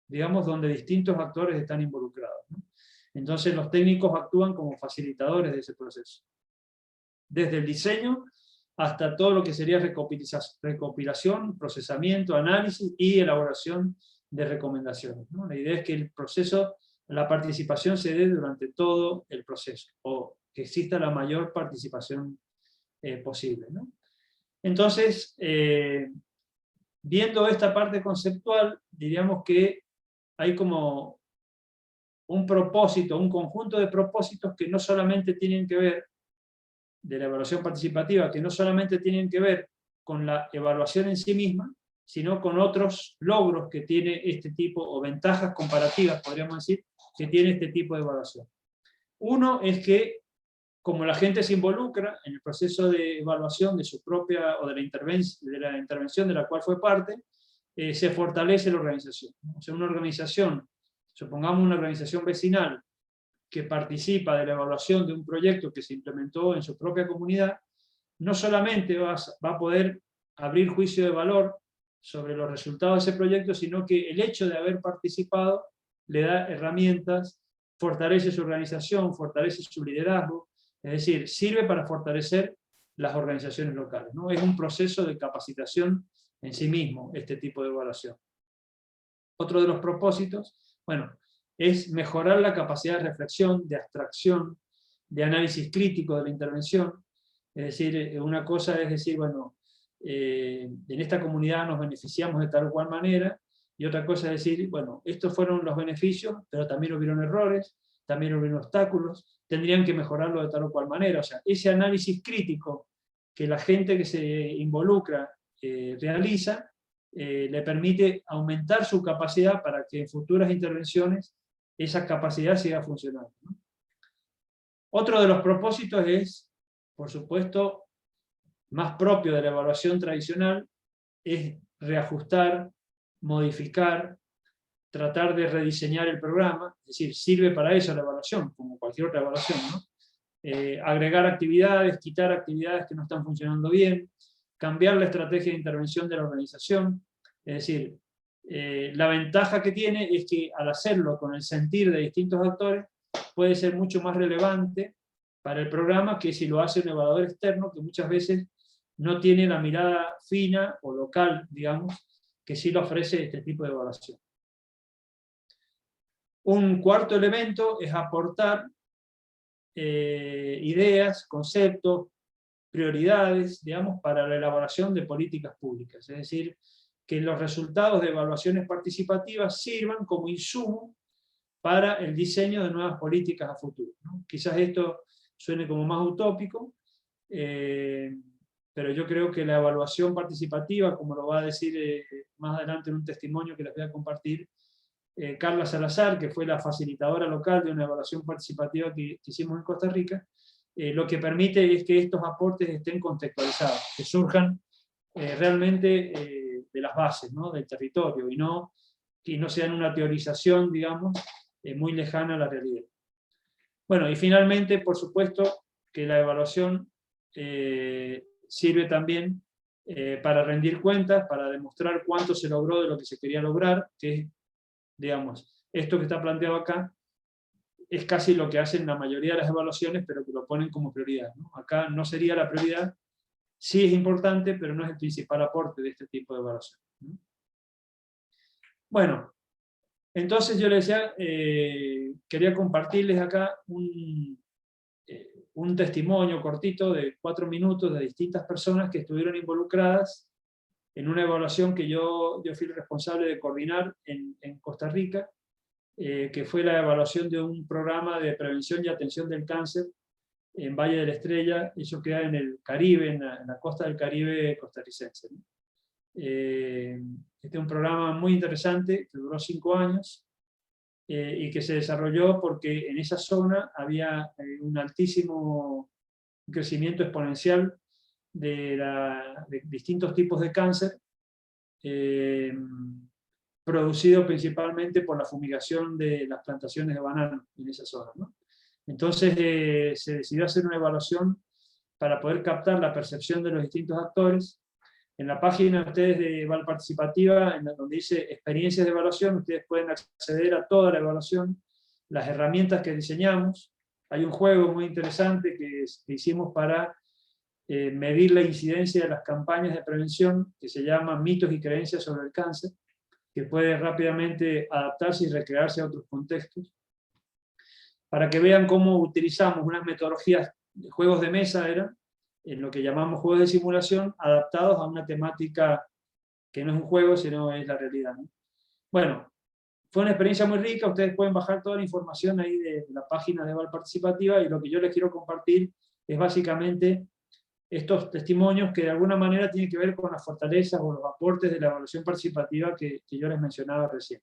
digamos, donde distintos actores están involucrados, ¿no? Entonces los técnicos actúan como facilitadores de ese proceso. Desde el diseño hasta todo lo que sería recopilación, procesamiento, análisis y elaboración de recomendaciones, ¿no? La idea es que el proceso, la participación se dé durante todo el proceso, o que exista la mayor participación posible, ¿no? Entonces, viendo esta parte conceptual, diríamos que hay como un propósito, un conjunto de propósitos que no solamente tienen que ver, de la evaluación participativa, que no solamente tienen que ver con la evaluación en sí misma, sino con otros logros que tiene este tipo, o ventajas comparativas, podríamos decir, que tiene este tipo de evaluación. Uno es que, como la gente se involucra en el proceso de evaluación de su propia, o de la intervención de la cual fue parte, se fortalece la organización. O sea, una organización, supongamos una organización vecinal, que participa de la evaluación de un proyecto que se implementó en su propia comunidad, no solamente va a poder abrir juicio de valor sobre los resultados de ese proyecto, sino que el hecho de haber participado le da herramientas, fortalece su organización, fortalece su liderazgo, es decir, sirve para fortalecer las organizaciones locales, ¿no? Es un proceso de capacitación en sí mismo, este tipo de evaluación. Otro de los propósitos, bueno, es mejorar la capacidad de reflexión, de abstracción, de análisis crítico de la intervención. Es decir, una cosa es decir, bueno, en esta comunidad nos beneficiamos de tal o cual manera, y otra cosa es decir, bueno, estos fueron los beneficios, pero también hubieron errores, también hubieron obstáculos, tendrían que mejorarlo de tal o cual manera. O sea, ese análisis crítico que la gente que se involucra realiza, le permite aumentar su capacidad para que en futuras intervenciones esa capacidad siga funcionando, ¿no? Otro de los propósitos es, por supuesto, más propio de la evaluación tradicional, es reajustar, modificar, tratar de rediseñar el programa, es decir, sirve para eso la evaluación, como cualquier otra evaluación, ¿no? Agregar actividades, quitar actividades que no están funcionando bien, cambiar la estrategia de intervención de la organización, es decir, la ventaja que tiene es que al hacerlo con el sentir de distintos actores, puede ser mucho más relevante para el programa que si lo hace un evaluador externo, que muchas veces no tiene la mirada fina o local, digamos, que sí lo ofrece este tipo de evaluación. Un cuarto elemento es aportar ideas, conceptos, prioridades, digamos, para la elaboración de políticas públicas. Es decir, que los resultados de evaluaciones participativas sirvan como insumo para el diseño de nuevas políticas a futuro, ¿no? Quizás esto suene como más utópico, pero yo creo que la evaluación participativa, como lo va a decir más adelante en un testimonio que les voy a compartir, Carla Salazar, que fue la facilitadora local de una evaluación participativa que hicimos en Costa Rica, lo que permite es que estos aportes estén contextualizados, que surjan realmente de las bases, ¿no? Del territorio, y no sean una teorización, digamos, muy lejana a la realidad. Bueno, y finalmente, por supuesto, que la evaluación sirve también para rendir cuentas, para demostrar cuánto se logró de lo que se quería lograr, que es digamos, esto que está planteado acá es casi lo que hacen la mayoría de las evaluaciones, pero que lo ponen como prioridad, ¿no? Acá no sería la prioridad, sí es importante, pero no es el principal aporte de este tipo de evaluación, ¿no? Bueno, entonces yo les decía, quería compartirles acá un testimonio cortito de 4 minutos de distintas personas que estuvieron involucradas en una evaluación que yo fui el responsable de coordinar en Costa Rica, que fue la evaluación de un programa de prevención y atención del cáncer en Valle de la Estrella. Eso queda en el Caribe, en la costa del Caribe costarricense, ¿no? Este es un programa muy interesante que duró 5 años y que se desarrolló porque en esa zona había un altísimo crecimiento exponencial de distintos tipos de cáncer, producido principalmente por la fumigación de las plantaciones de banano en esa zona, ¿no? Entonces se decidió hacer una evaluación para poder captar la percepción de los distintos actores. En la página ustedes de Eval Participativa, donde dice experiencias de evaluación, ustedes pueden acceder a toda la evaluación, las herramientas que diseñamos. Hay un juego muy interesante que hicimos para medir la incidencia de las campañas de prevención, que se llama Mitos y Creencias sobre el Cáncer, que puede rápidamente adaptarse y recrearse a otros contextos, para que vean cómo utilizamos unas metodologías, juegos de mesa eran, en lo que llamamos juegos de simulación, adaptados a una temática que no es un juego, sino es la realidad, ¿no? Bueno, fue una experiencia muy rica, ustedes pueden bajar toda la información ahí de la página de Eval Participativa, y lo que yo les quiero compartir es básicamente estos testimonios que de alguna manera tienen que ver con las fortalezas o los aportes de la evaluación participativa que yo les mencionaba recién.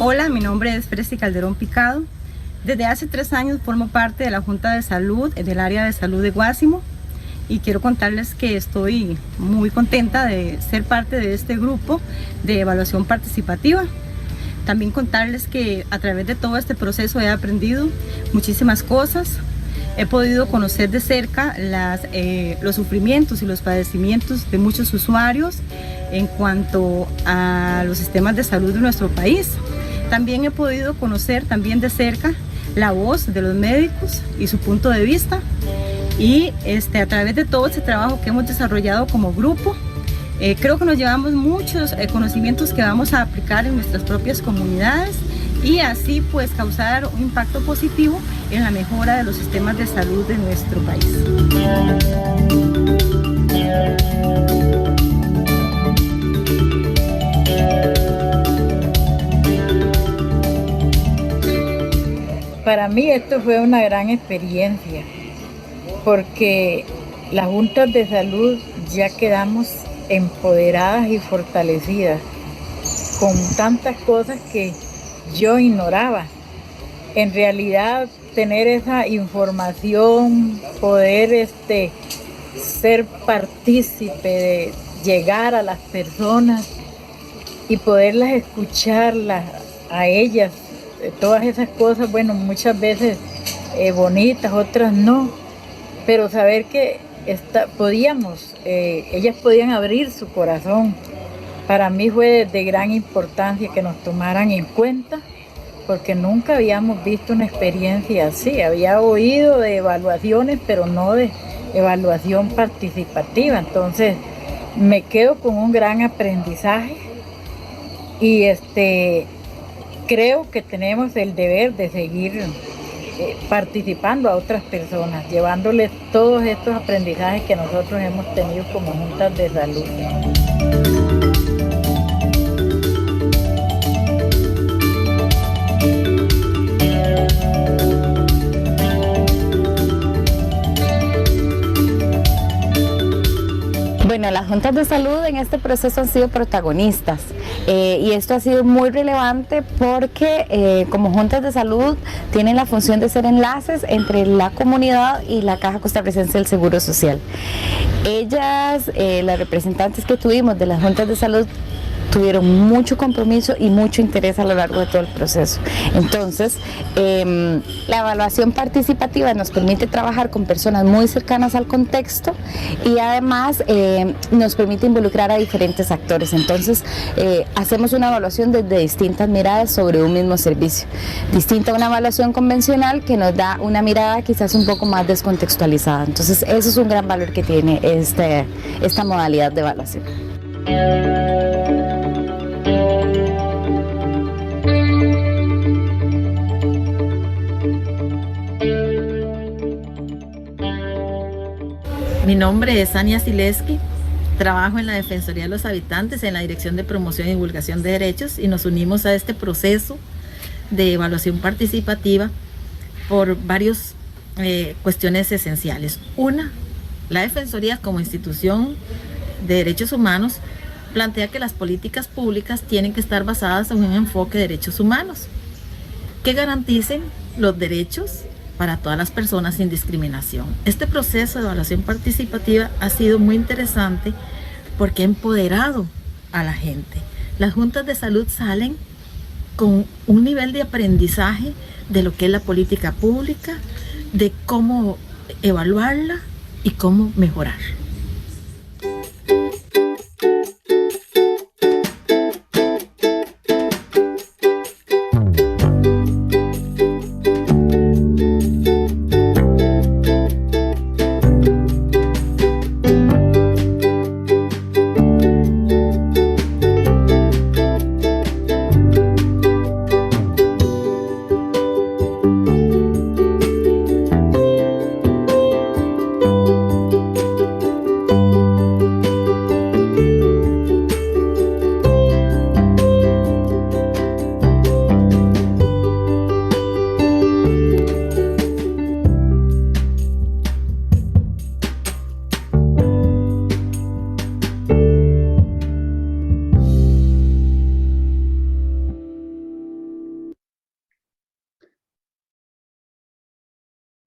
Hola, mi nombre es Fresi Calderón Picado. Desde hace 3 años formo parte de la Junta de Salud del área de salud de Guásimo, y quiero contarles que estoy muy contenta de ser parte de este grupo de evaluación participativa. También contarles que a través de todo este proceso he aprendido muchísimas cosas. He podido conocer de cerca los sufrimientos y los padecimientos de muchos usuarios en cuanto a los sistemas de salud de nuestro país. También he podido conocer también de cerca la voz de los médicos y su punto de vista. Y a través de todo este trabajo que hemos desarrollado como grupo, creo que nos llevamos muchos conocimientos que vamos a aplicar en nuestras propias comunidades, y así pues causar un impacto positivo en la mejora de los sistemas de salud de nuestro país. Para mí esto fue una gran experiencia, porque las juntas de salud ya quedamos empoderadas y fortalecidas con tantas cosas que yo ignoraba. En realidad, tener esa información, poder ser partícipe de llegar a las personas y poderlas escucharlas a ellas, todas esas cosas, bueno, muchas veces bonitas, otras no, pero saber que ellas podían abrir su corazón. Para mí fue de gran importancia que nos tomaran en cuenta, porque nunca habíamos visto una experiencia así. Había oído de evaluaciones, pero no de evaluación participativa. Entonces me quedo con un gran aprendizaje, y creo que tenemos el deber de seguir participando a otras personas, llevándoles todos estos aprendizajes que nosotros hemos tenido como juntas de salud. juntas de salud en este proceso han sido protagonistas y esto ha sido muy relevante porque como juntas de salud tienen la función de ser enlaces entre la comunidad y la Caja Costarricense del Seguro Social. Ellas, las representantes que tuvimos de las juntas de salud, tuvieron mucho compromiso y mucho interés a lo largo de todo el proceso. Entonces, la evaluación participativa nos permite trabajar con personas muy cercanas al contexto y además nos permite involucrar a diferentes actores. Entonces, hacemos una evaluación desde distintas miradas sobre un mismo servicio, distinta a una evaluación convencional que nos da una mirada quizás un poco más descontextualizada. Entonces, eso es un gran valor que tiene esta modalidad de evaluación. Mi nombre es Ania Sileski, trabajo en la Defensoría de los Habitantes en la Dirección de Promoción y Divulgación de Derechos y nos unimos a este proceso de evaluación participativa por varias cuestiones esenciales. Una, la Defensoría como institución de derechos humanos plantea que las políticas públicas tienen que estar basadas en un enfoque de derechos humanos que garanticen los derechos para todas las personas sin discriminación. Este proceso de evaluación participativa ha sido muy interesante porque ha empoderado a la gente. Las juntas de salud salen con un nivel de aprendizaje de lo que es la política pública, de cómo evaluarla y cómo mejorar.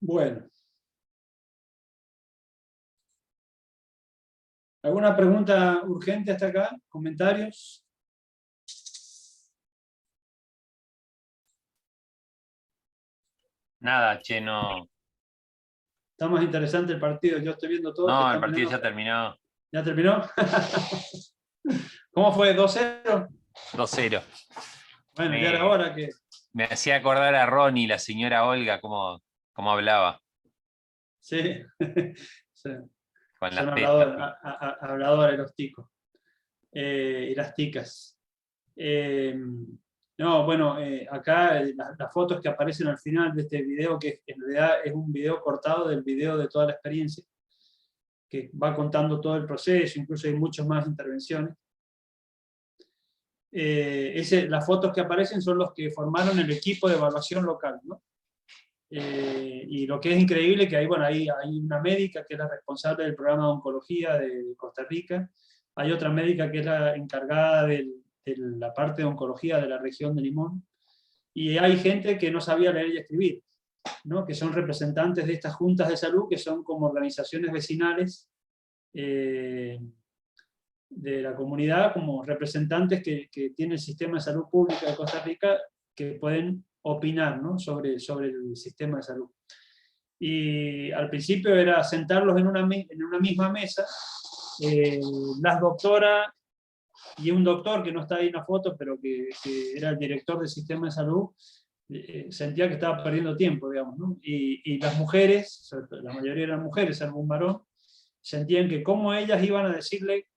Bueno. ¿Alguna pregunta urgente hasta acá? ¿Comentarios? Nada, che, no. Está más interesante el partido, yo estoy viendo todo. No, el partido ya terminó. ¿Ya terminó? ¿Cómo fue? ¿2-0? 2-0. Bueno, ya era hora que... Me hacía acordar a Ronnie, la señora Olga, cómo hablaba. Sí. Sí. Con Son las habladores los ticos. Y las ticas. No, bueno, acá las fotos que aparecen al final de este video, que en realidad es un video cortado del video de toda la experiencia, que va contando todo el proceso, incluso hay muchas más intervenciones. Las fotos que aparecen son los que formaron el equipo de evaluación local, ¿no? Y lo que es increíble que hay una médica que es la responsable del programa de oncología de Costa Rica, hay otra médica que es la encargada de la parte de oncología de la región de Limón, y hay gente que no sabía leer y escribir, ¿no? Que son representantes de estas juntas de salud, que son como organizaciones vecinales de la comunidad, como representantes que tiene el sistema de salud pública de Costa Rica, que pueden opinar, ¿no? sobre el sistema de salud. Y al principio era sentarlos en una misma mesa, las doctoras y un doctor que no está ahí en la foto, pero que era el director del sistema de salud, sentía que estaba perdiendo tiempo, digamos, ¿no? Y las mujeres, la mayoría eran mujeres, algún varón, sentían que cómo ellas iban a decirle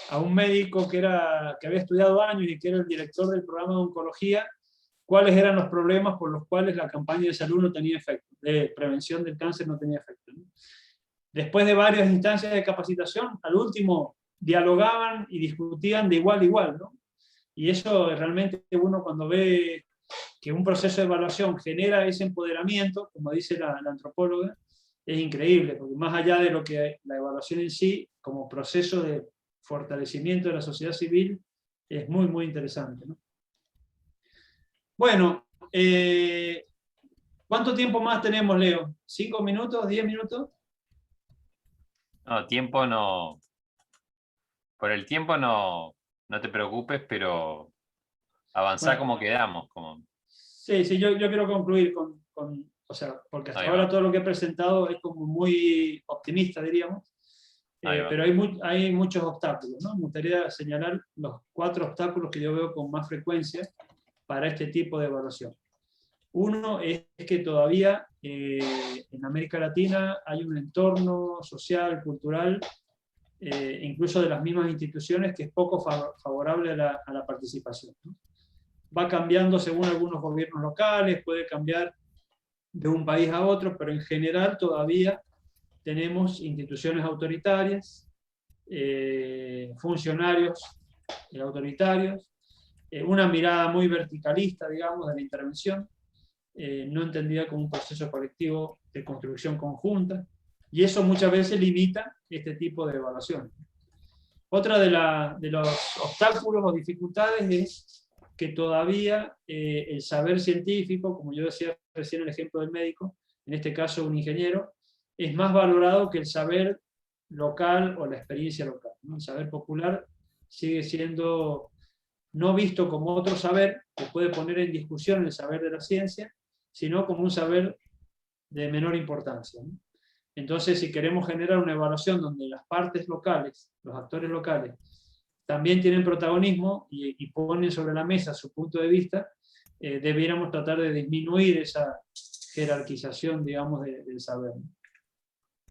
a un médico que había estudiado años y que era el director del programa de oncología, cuáles eran los problemas por los cuales la campaña de salud no tenía efecto, de prevención del cáncer no tenía efecto, ¿no? Después de varias instancias de capacitación, al último dialogaban y discutían de igual a igual, ¿no? Y eso realmente uno cuando ve que un proceso de evaluación genera ese empoderamiento, como dice la antropóloga, es increíble, porque más allá de lo que la evaluación en sí, como proceso de fortalecimiento de la sociedad civil es muy, muy interesante, ¿no? Bueno, ¿cuánto tiempo más tenemos, Leo? ¿5 minutos? ¿10 minutos? No, tiempo no. Por el tiempo no te preocupes, pero avanzar Bueno, como quedamos. Como... Sí, yo quiero concluir o sea, porque hasta Ahí ahora va. todo lo que he presentado es como muy optimista, diríamos, Ahí va. pero hay muchos obstáculos, ¿no? Me gustaría señalar los 4 obstáculos que yo veo con más frecuencia para este tipo de evaluación. Uno es que todavía en América Latina hay un entorno social, cultural, incluso de las mismas instituciones, que es poco favorable a la participación, ¿no? Va cambiando según algunos gobiernos locales, puede cambiar de un país a otro, pero en general todavía tenemos instituciones autoritarias, funcionarios autoritarios, una mirada muy verticalista, digamos, de la intervención, no entendida como un proceso colectivo de construcción conjunta, y eso muchas veces limita este tipo de evaluación. Otra de los obstáculos o dificultades es que todavía el saber científico, como yo decía recién el ejemplo del médico, en este caso un ingeniero, es más valorado que el saber local o la experiencia local, ¿no? El saber popular sigue siendo no visto como otro saber que puede poner en discusión el saber de la ciencia, sino como un saber de menor importancia, ¿no? Entonces, si queremos generar una evaluación donde las partes locales, los actores locales, también tienen protagonismo y ponen sobre la mesa su punto de vista, debiéramos tratar de disminuir esa jerarquización, digamos, del saber.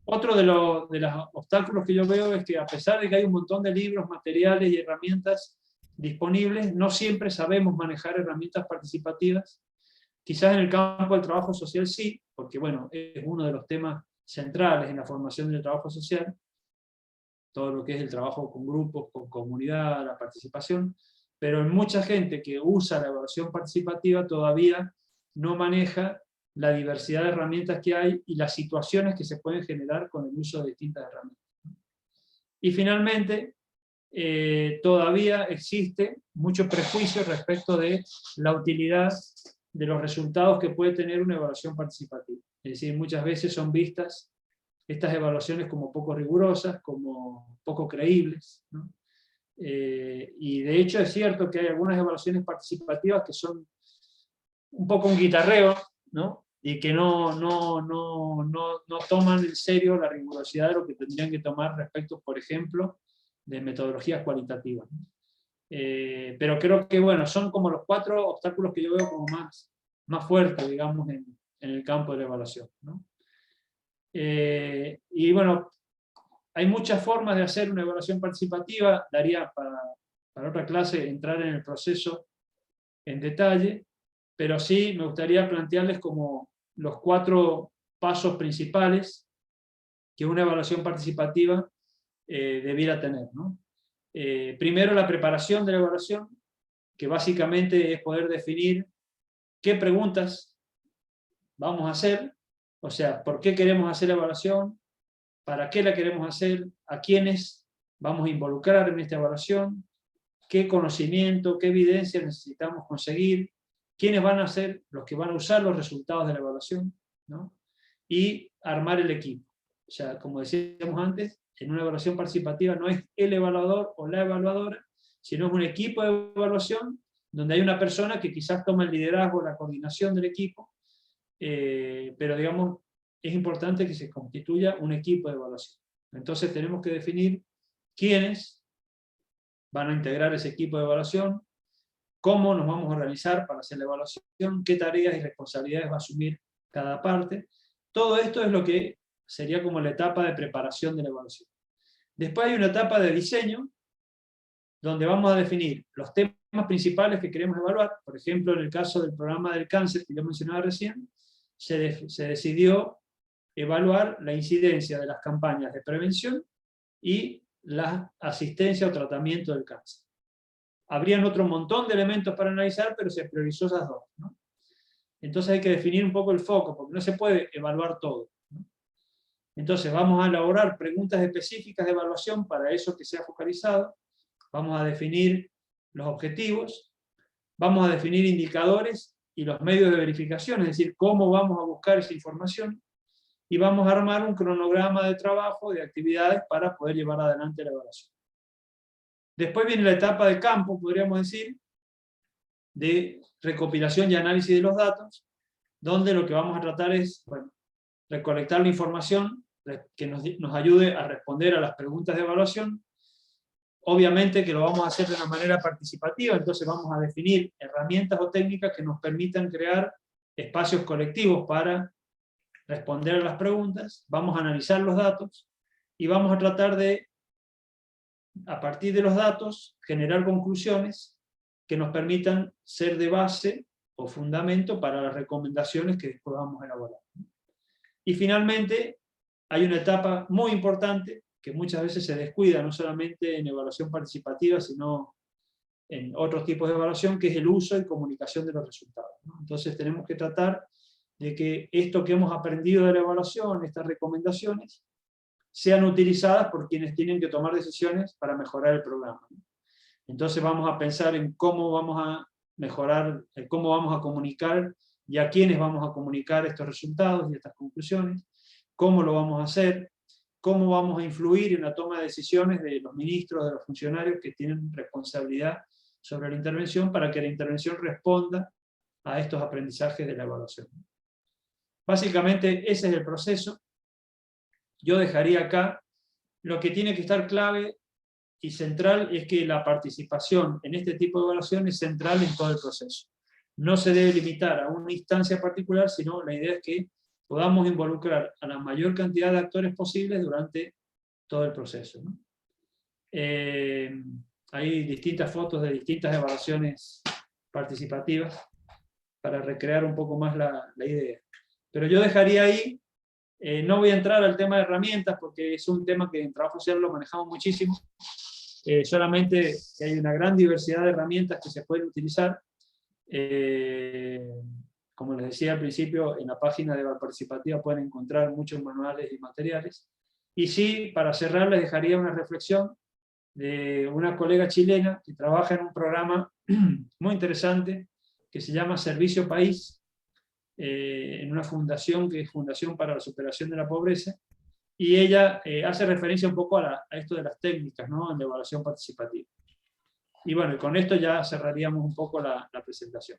Otro de los obstáculos que yo veo es que, a pesar de que hay un montón de libros, materiales y herramientas disponibles, no siempre sabemos manejar herramientas participativas. Quizás en el campo del trabajo social sí, porque bueno, es uno de los temas centrales en la formación del trabajo social, todo lo que es el trabajo con grupos, con comunidad, la participación, pero en mucha gente que usa la evaluación participativa todavía no maneja la diversidad de herramientas que hay y las situaciones que se pueden generar con el uso de distintas herramientas. Y finalmente, todavía existe mucho prejuicio respecto de la utilidad de los resultados que puede tener una evaluación participativa. Es decir, muchas veces son vistas estas evaluaciones como poco rigurosas, como poco creíbles, ¿no? Y de hecho es cierto que hay algunas evaluaciones participativas que son un poco un guitarreo, ¿no? Y que no toman en serio la rigurosidad de lo que tendrían que tomar respecto, por ejemplo, de metodologías cualitativas, ¿no? Pero creo que, bueno, son como los 4 obstáculos que yo veo como más fuertes, digamos, en el campo de la evaluación, ¿no? Y bueno, hay muchas formas de hacer una evaluación participativa, daría para otra clase entrar en el proceso en detalle, pero sí me gustaría plantearles como los 4 pasos principales que una evaluación participativa debiera tener, ¿no? Primero, la preparación de la evaluación, que básicamente es poder definir qué preguntas vamos a hacer, o sea, por qué queremos hacer la evaluación, para qué la queremos hacer, a quiénes vamos a involucrar en esta evaluación, qué conocimiento, qué evidencia necesitamos conseguir, quiénes van a ser los que van a usar los resultados de la evaluación, ¿no? Y armar el equipo. O sea, como decíamos antes, en una evaluación participativa no es el evaluador o la evaluadora, sino es un equipo de evaluación donde hay una persona que quizás toma el liderazgo, la coordinación del equipo, pero digamos, es importante que se constituya un equipo de evaluación. Entonces tenemos que definir quiénes van a integrar ese equipo de evaluación, cómo nos vamos a organizar para hacer la evaluación, qué tareas y responsabilidades va a asumir cada parte. Todo esto es lo que sería como la etapa de preparación de la evaluación. Después hay una etapa de diseño, donde vamos a definir los temas principales que queremos evaluar. Por ejemplo, en el caso del programa del cáncer que yo mencionaba recién, se decidió evaluar la incidencia de las campañas de prevención y la asistencia o tratamiento del cáncer. Habrían otro montón de elementos para analizar, pero se priorizó esas 2, ¿no? Entonces hay que definir un poco el foco, porque no se puede evaluar todo, ¿no? Entonces vamos a elaborar preguntas específicas de evaluación para eso que sea focalizado, vamos a definir los objetivos, vamos a definir indicadores y los medios de verificación, es decir, cómo vamos a buscar esa información, y vamos a armar un cronograma de trabajo, de actividades para poder llevar adelante la evaluación. Después viene la etapa de campo, podríamos decir, de recopilación y análisis de los datos, donde lo que vamos a tratar es, bueno, recolectar la información que nos ayude a responder a las preguntas de evaluación. Obviamente que lo vamos a hacer de una manera participativa, entonces vamos a definir herramientas o técnicas que nos permitan crear espacios colectivos para responder a las preguntas, vamos a analizar los datos, y vamos a tratar de, a partir de los datos, generar conclusiones que nos permitan ser de base o fundamento para las recomendaciones que después vamos a elaborar. Y finalmente, hay una etapa muy importante que muchas veces se descuida, no solamente en evaluación participativa, sino en otros tipos de evaluación, que es el uso y comunicación de los resultados, ¿no? Entonces tenemos que tratar de que esto que hemos aprendido de la evaluación, estas recomendaciones, sean utilizadas por quienes tienen que tomar decisiones para mejorar el programa, ¿no? Entonces vamos a pensar en cómo vamos a mejorar, cómo vamos a comunicar y a quiénes vamos a comunicar estos resultados y estas conclusiones, cómo lo vamos a hacer, cómo vamos a influir en la toma de decisiones de los ministros, de los funcionarios que tienen responsabilidad sobre la intervención, para que la intervención responda a estos aprendizajes de la evaluación. Básicamente ese es el proceso. Yo dejaría acá, lo que tiene que estar clave y central es que la participación en este tipo de evaluación es central en todo el proceso. No se debe limitar a una instancia particular, sino la idea es que podamos involucrar a la mayor cantidad de actores posibles durante todo el proceso, ¿no? Hay distintas fotos de distintas evaluaciones participativas para recrear un poco más la idea. Pero yo dejaría ahí, no voy a entrar al tema de herramientas, porque es un tema que en trabajo social lo manejamos muchísimo, solamente que hay una gran diversidad de herramientas que se pueden utilizar. Como les decía al principio, en la página de Eval Participativa pueden encontrar muchos manuales y materiales. Y sí, para cerrar, les dejaría una reflexión de una colega chilena que trabaja en un programa muy interesante que se llama Servicio País, en una fundación que es Fundación para la Superación de la Pobreza, y ella hace referencia un poco a esto de las técnicas, ¿no?, en la evaluación participativa. Y bueno, con esto ya cerraríamos un poco la presentación.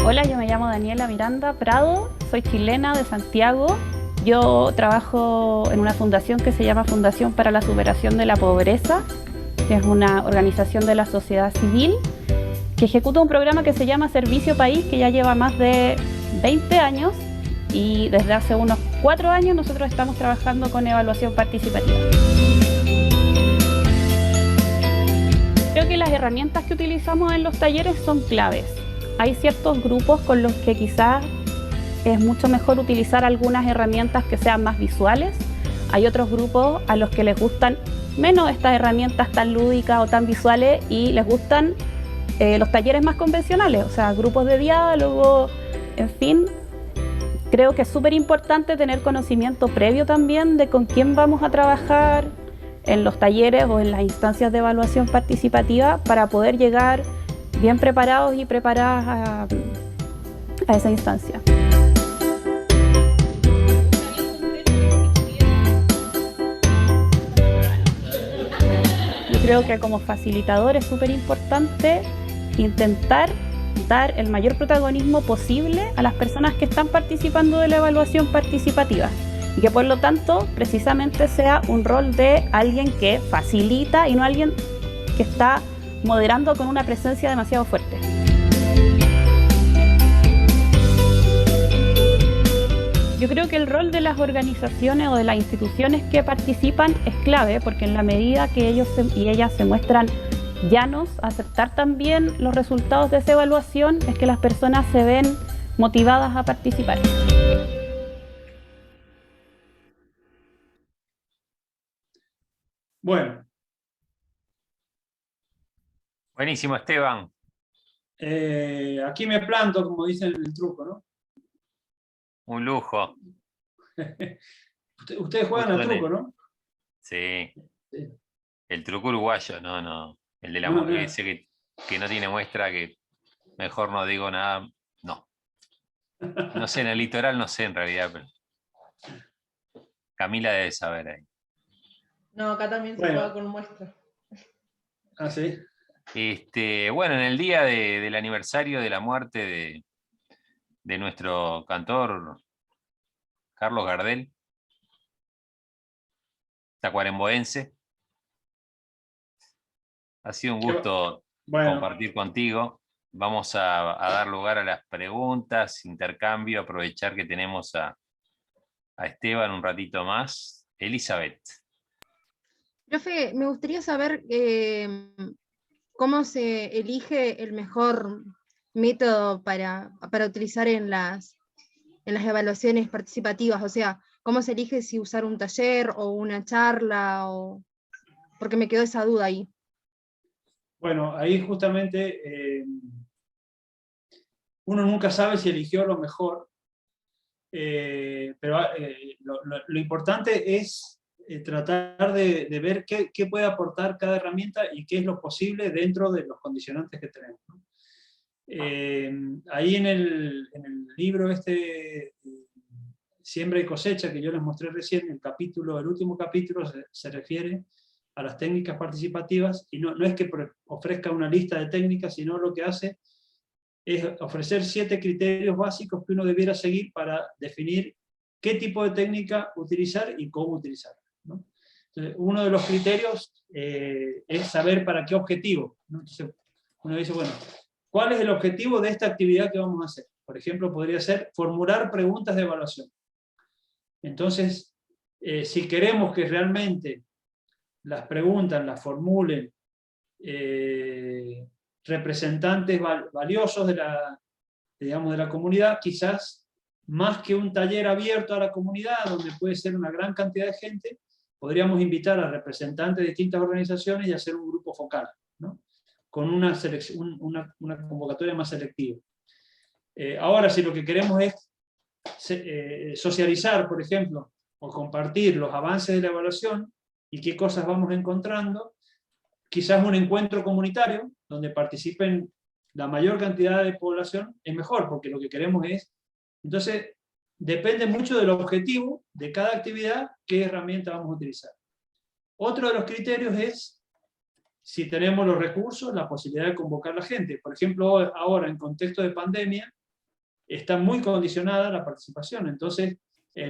Hola, yo me llamo Daniela Miranda Prado, soy chilena de Santiago. Yo trabajo en una fundación que se llama Fundación para la Superación de la Pobreza, que es una organización de la sociedad civil que ejecuta un programa que se llama Servicio País, que ya lleva más de 20 años, y desde hace unos 4 años nosotros estamos trabajando con evaluación participativa. Creo que las herramientas que utilizamos en los talleres son claves. Hay ciertos grupos con los que quizás es mucho mejor utilizar algunas herramientas que sean más visuales. Hay otros grupos a los que les gustan menos estas herramientas tan lúdicas o tan visuales y les gustan los talleres más convencionales, o sea, grupos de diálogo, en fin. Creo que es súper importante tener conocimiento previo también de con quién vamos a trabajar en los talleres o en las instancias de evaluación participativa para poder llegar bien preparados y preparadas a esa instancia. Yo creo que como facilitador es súper importante intentar dar el mayor protagonismo posible a las personas que están participando de la evaluación participativa y que por lo tanto precisamente sea un rol de alguien que facilita y no alguien que está moderando con una presencia demasiado fuerte. Yo creo que el rol de las organizaciones o de las instituciones que participan es clave, porque en la medida que ellos y ellas se muestran llanos a aceptar también los resultados de esa evaluación, es que las personas se ven motivadas a participar. Bueno. Buenísimo, Esteban. Aquí me planto, como dicen en el truco, ¿no? Un lujo. Ustedes juegan al truco, ¿no? Sí. Sí. El truco uruguayo, no. El de la No, no. ese que no tiene muestra, que mejor no digo nada. No. No sé, en el litoral no sé en realidad, pero Camila debe saber ahí. No, acá también se Bueno. juega con muestra. Ah, sí. Bueno, en el día del aniversario de la muerte de nuestro cantor Carlos Gardel, tacuaremboense, ha sido un gusto compartir contigo. Vamos a dar lugar a las preguntas, intercambio, aprovechar que tenemos a Esteban un ratito más. Elizabeth. Profe, me gustaría saber cómo se elige el mejor método para utilizar en las evaluaciones participativas, o sea, cómo se elige si usar un taller o una charla, porque me quedó esa duda ahí. Bueno, ahí justamente uno nunca sabe si eligió lo mejor, pero lo importante es tratar de ver qué puede aportar cada herramienta y qué es lo posible dentro de los condicionantes que tenemos, ¿no? Ahí en el libro Siembra y Cosecha, que yo les mostré recién, el último capítulo se refiere a las técnicas participativas, y no es que ofrezca una lista de técnicas, sino lo que hace es ofrecer 7 criterios básicos que uno debiera seguir para definir qué tipo de técnica utilizar y cómo utilizarla, ¿no? Entonces, uno de los criterios es saber para qué objetivo, ¿no? Entonces, uno dice, bueno, ¿cuál es el objetivo de esta actividad que vamos a hacer? Por ejemplo, podría ser formular preguntas de evaluación. Entonces, si queremos que realmente las preguntas las formulen representantes valiosos de la comunidad, quizás más que un taller abierto a la comunidad, donde puede ser una gran cantidad de gente, podríamos invitar a representantes de distintas organizaciones y hacer un grupo focal, ¿no? Con una convocatoria más selectiva. Ahora, si lo que queremos es socializar, por ejemplo, o compartir los avances de la evaluación y qué cosas vamos encontrando, quizás un encuentro comunitario donde participen la mayor cantidad de población es mejor, porque lo que queremos es... Entonces, depende mucho del objetivo de cada actividad, qué herramienta vamos a utilizar. Otro de los criterios es si tenemos los recursos, la posibilidad de convocar a la gente. Por ejemplo, ahora en contexto de pandemia, está muy condicionada la participación. Entonces,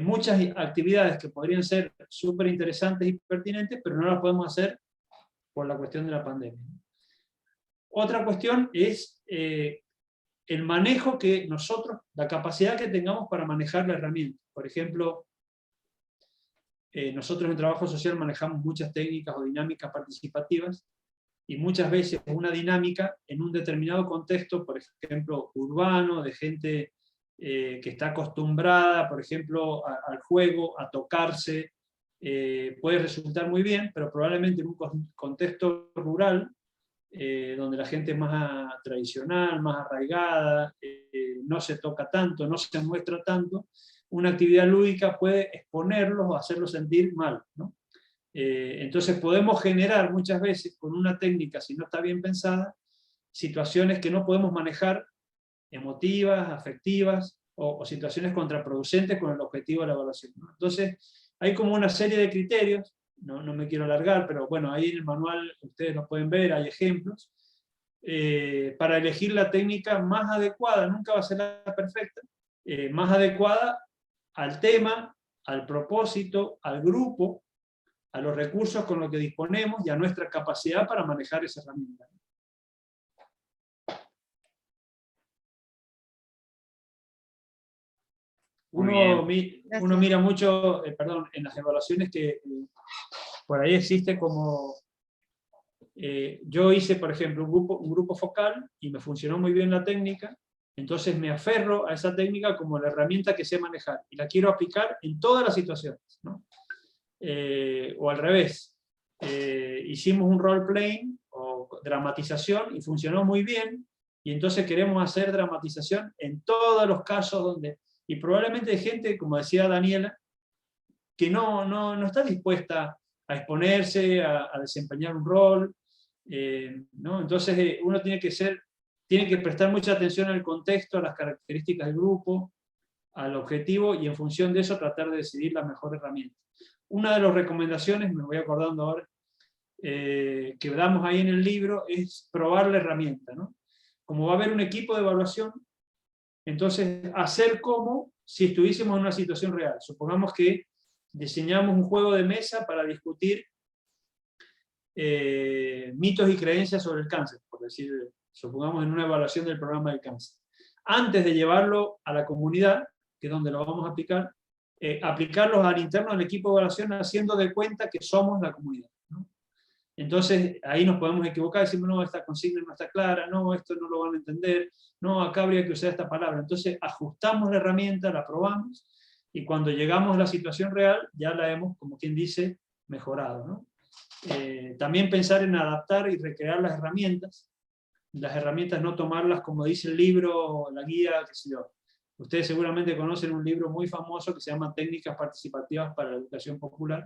muchas actividades que podrían ser súper interesantes y pertinentes, pero no las podemos hacer por la cuestión de la pandemia. Otra cuestión es el manejo que nosotros, la capacidad que tengamos para manejar la herramienta. Por ejemplo, nosotros en trabajo social manejamos muchas técnicas o dinámicas participativas, y muchas veces una dinámica en un determinado contexto, por ejemplo, urbano, de gente que está acostumbrada, por ejemplo, al juego, a tocarse, puede resultar muy bien, pero probablemente en un contexto rural, donde la gente es más tradicional, más arraigada, no se toca tanto, no se muestra tanto, una actividad lúdica puede exponerlos o hacerlos sentir mal, ¿no? Entonces podemos generar muchas veces con una técnica, si no está bien pensada, situaciones que no podemos manejar, emotivas, afectivas, o situaciones contraproducentes con el objetivo de la evaluación, ¿no? Entonces hay como una serie de criterios, no me quiero alargar, pero bueno, ahí en el manual ustedes lo pueden ver, hay ejemplos, para elegir la técnica más adecuada, nunca va a ser la perfecta, más adecuada al tema, al propósito, al grupo, a los recursos con los que disponemos y a nuestra capacidad para manejar esa herramienta. Uno mira mucho, en las evaluaciones que por ahí existe como... yo hice, por ejemplo, un grupo focal y me funcionó muy bien la técnica, entonces me aferro a esa técnica como la herramienta que sé manejar y la quiero aplicar en todas las situaciones, ¿no? O al revés, hicimos un role-playing o dramatización y funcionó muy bien, y entonces queremos hacer dramatización en todos los casos donde, y probablemente hay gente, como decía Daniela, que no está dispuesta a exponerse, a desempeñar un rol, ¿no? Entonces uno tiene que prestar mucha atención al contexto, a las características del grupo, al objetivo, y en función de eso tratar de decidir la mejor herramienta. Una de las recomendaciones, me voy acordando ahora, que damos ahí en el libro, es probar la herramienta, ¿no? Como va a haber un equipo de evaluación, entonces hacer como si estuviésemos en una situación real. Supongamos que diseñamos un juego de mesa para discutir mitos y creencias sobre el cáncer, por decir, supongamos en una evaluación del programa del cáncer. Antes de llevarlo a la comunidad, que es donde lo vamos a aplicar, aplicarlos al interno del equipo de evaluación haciendo de cuenta que somos la comunidad, ¿no? Entonces ahí nos podemos equivocar, decimos, no, esta consigna no está clara, no, esto no lo van a entender, no, acá habría que usar esta palabra. Entonces ajustamos la herramienta, la probamos, y cuando llegamos a la situación real, ya la hemos, como quien dice, mejorado, ¿no? También pensar en adaptar y recrear las herramientas no tomarlas como dice el libro, la guía, qué sé yo. Ustedes seguramente conocen un libro muy famoso que se llama Técnicas Participativas para la Educación Popular,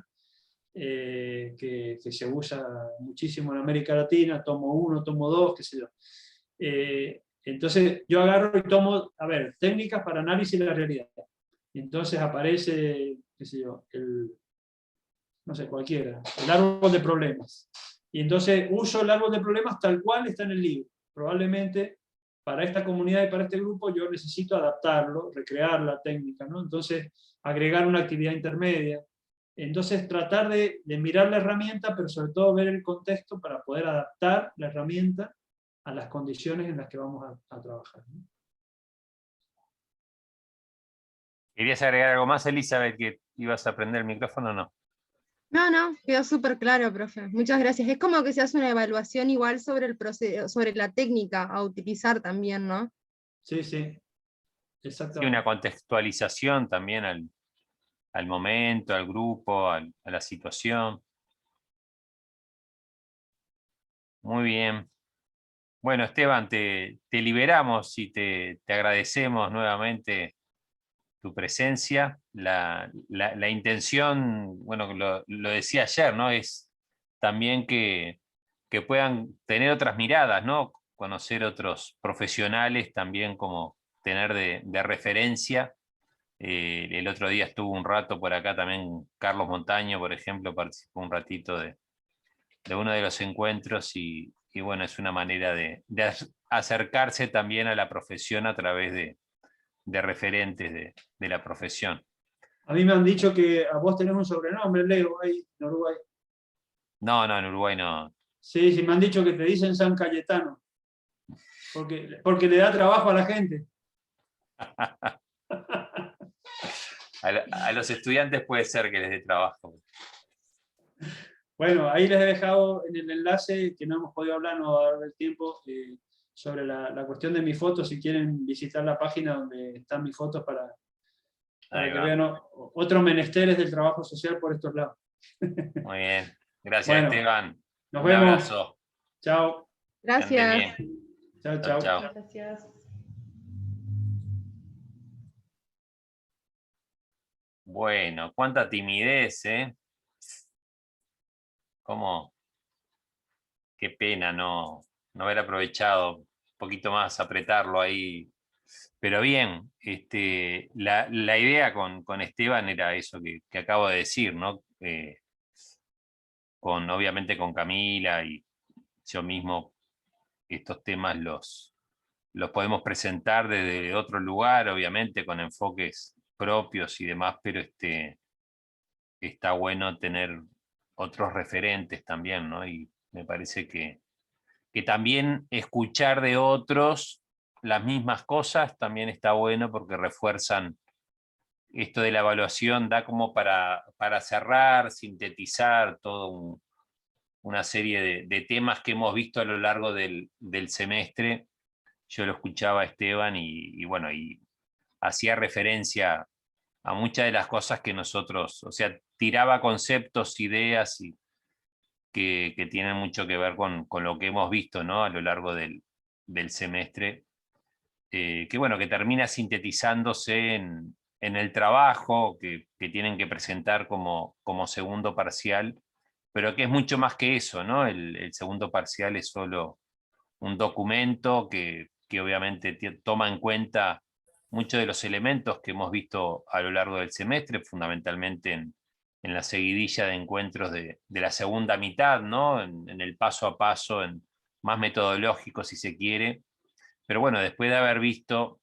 que se usa muchísimo en América Latina, tomo 1, tomo 2, qué sé yo. Entonces yo agarro y tomo, a ver, técnicas para análisis de la realidad. Y entonces aparece, qué sé yo, no sé, cualquiera, el árbol de problemas. Y entonces uso el árbol de problemas tal cual está en el libro. Probablemente para esta comunidad y para este grupo yo necesito adaptarlo, recrear la técnica, ¿no? Entonces agregar una actividad intermedia. Entonces tratar de mirar la herramienta, pero sobre todo ver el contexto para poder adaptar la herramienta a las condiciones en las que vamos a trabajar, ¿no? ¿Querías agregar algo más, Elizabeth, que ibas a prender el micrófono o no? No, quedó súper claro, profe. Muchas gracias. Es como que se hace una evaluación igual sobre el proceso, sobre la técnica a utilizar también, ¿no? Sí, exactamente. Sí, una contextualización también al momento, al grupo, a la situación. Muy bien. Bueno, Esteban, te liberamos y te agradecemos nuevamente tu presencia. La intención, bueno, lo decía ayer, ¿no? Es también que puedan tener otras miradas, ¿no? Conocer otros profesionales también, como tener de referencia. El otro día estuvo un rato por acá también Carlos Montaño, por ejemplo, participó un ratito de uno de los encuentros, y bueno, es una manera de acercarse también a la profesión a través de referentes de la profesión. A mí me han dicho que a vos tenés un sobrenombre, Leo, ahí en Uruguay. No, en Uruguay no. Sí, me han dicho que te dicen San Cayetano, porque le da trabajo a la gente. A los estudiantes puede ser que les dé trabajo. Bueno, ahí les he dejado en el enlace, que no hemos podido hablar, no va a dar el tiempo, sobre la cuestión de mis fotos, si quieren visitar la página donde están mis fotos para que vean otros menesteres del trabajo social por estos lados. Muy bien. Gracias, bueno, Esteban. Nos un vemos. Abrazo. Chao. Gracias. Chao. Gracias. Bueno, cuánta timidez, ¿eh? ¿Cómo? Qué pena no haber aprovechado un poquito más, apretarlo ahí. Pero bien, la idea con Esteban era eso que acabo de decir, ¿no? Obviamente con Camila y yo mismo, estos temas los podemos presentar desde otro lugar, obviamente con enfoques propios y demás, pero está bueno tener otros referentes también, ¿no? Y me parece que también escuchar de otros las mismas cosas también está bueno, porque refuerzan esto de la evaluación, da como para cerrar, sintetizar todo una serie de temas que hemos visto a lo largo del semestre. Yo lo escuchaba a Esteban y bueno, y hacía referencia a muchas de las cosas que nosotros, o sea, tiraba conceptos, ideas que tienen mucho que ver con lo que hemos visto, ¿no?, a lo largo del semestre, que bueno, que termina sintetizándose en el trabajo que tienen que presentar como segundo parcial, pero que es mucho más que eso, ¿no? El segundo parcial es solo un documento que obviamente toma en cuenta muchos de los elementos que hemos visto a lo largo del semestre, fundamentalmente en la seguidilla de encuentros de la segunda mitad, ¿no?, en el paso a paso, más metodológico si se quiere. Pero bueno, después de haber visto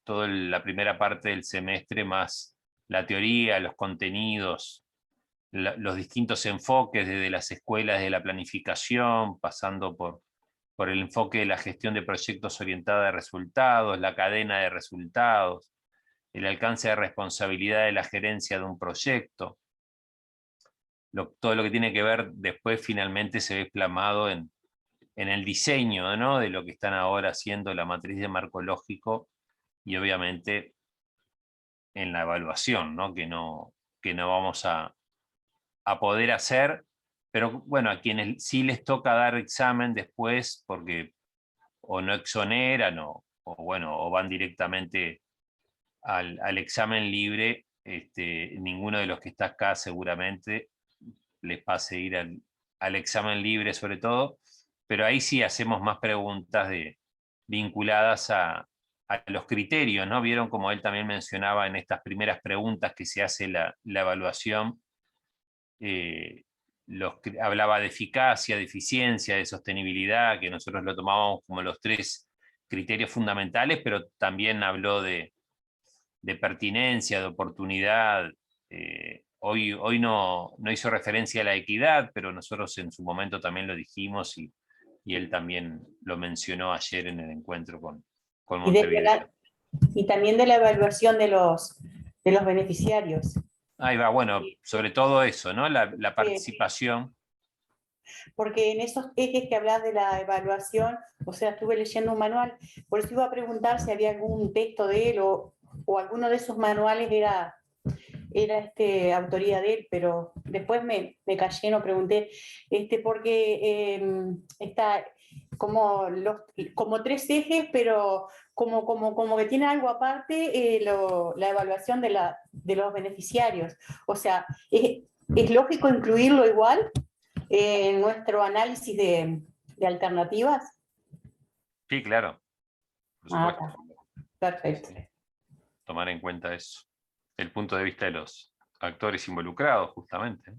toda la primera parte del semestre, más la teoría, los contenidos, los distintos enfoques desde las escuelas de la planificación, pasando por el enfoque de la gestión de proyectos orientada a resultados, la cadena de resultados, el alcance de responsabilidad de la gerencia de un proyecto. Todo lo que tiene que ver después finalmente se ve plasmado en el diseño, ¿no?, de lo que están ahora haciendo la matriz de marco lógico, y obviamente en la evaluación, ¿no?, que no vamos a poder hacer, pero bueno, a quienes sí les toca dar examen después, porque o no exoneran o van directamente al examen libre, ninguno de los que está acá seguramente les pase ir al examen libre sobre todo, pero ahí sí hacemos más preguntas vinculadas a los criterios, ¿no? Vieron como él también mencionaba en estas primeras preguntas que se hace la evaluación, hablaba de eficacia, de eficiencia, de sostenibilidad, que nosotros lo tomábamos como los 3 criterios fundamentales, pero también habló de pertinencia, de oportunidad. Hoy no hizo referencia a la equidad, pero nosotros en su momento también lo dijimos, y él también lo mencionó ayer en el encuentro con Montevideo. Y también de la evaluación de los beneficiarios. Ahí va, bueno, sobre todo eso, ¿no? La participación. Porque en esos ejes que hablas de la evaluación, o sea, estuve leyendo un manual, por eso iba a preguntar si había algún texto de él o alguno de esos manuales era autoría de él, pero después me callé, no pregunté, porque está como 3 ejes, pero como que tiene algo aparte, la evaluación de los beneficiarios. O sea, ¿es lógico incluirlo igual en nuestro análisis de alternativas? Sí, claro. Por supuesto. Perfecto. Tomar en cuenta eso. El punto de vista de los actores involucrados, justamente.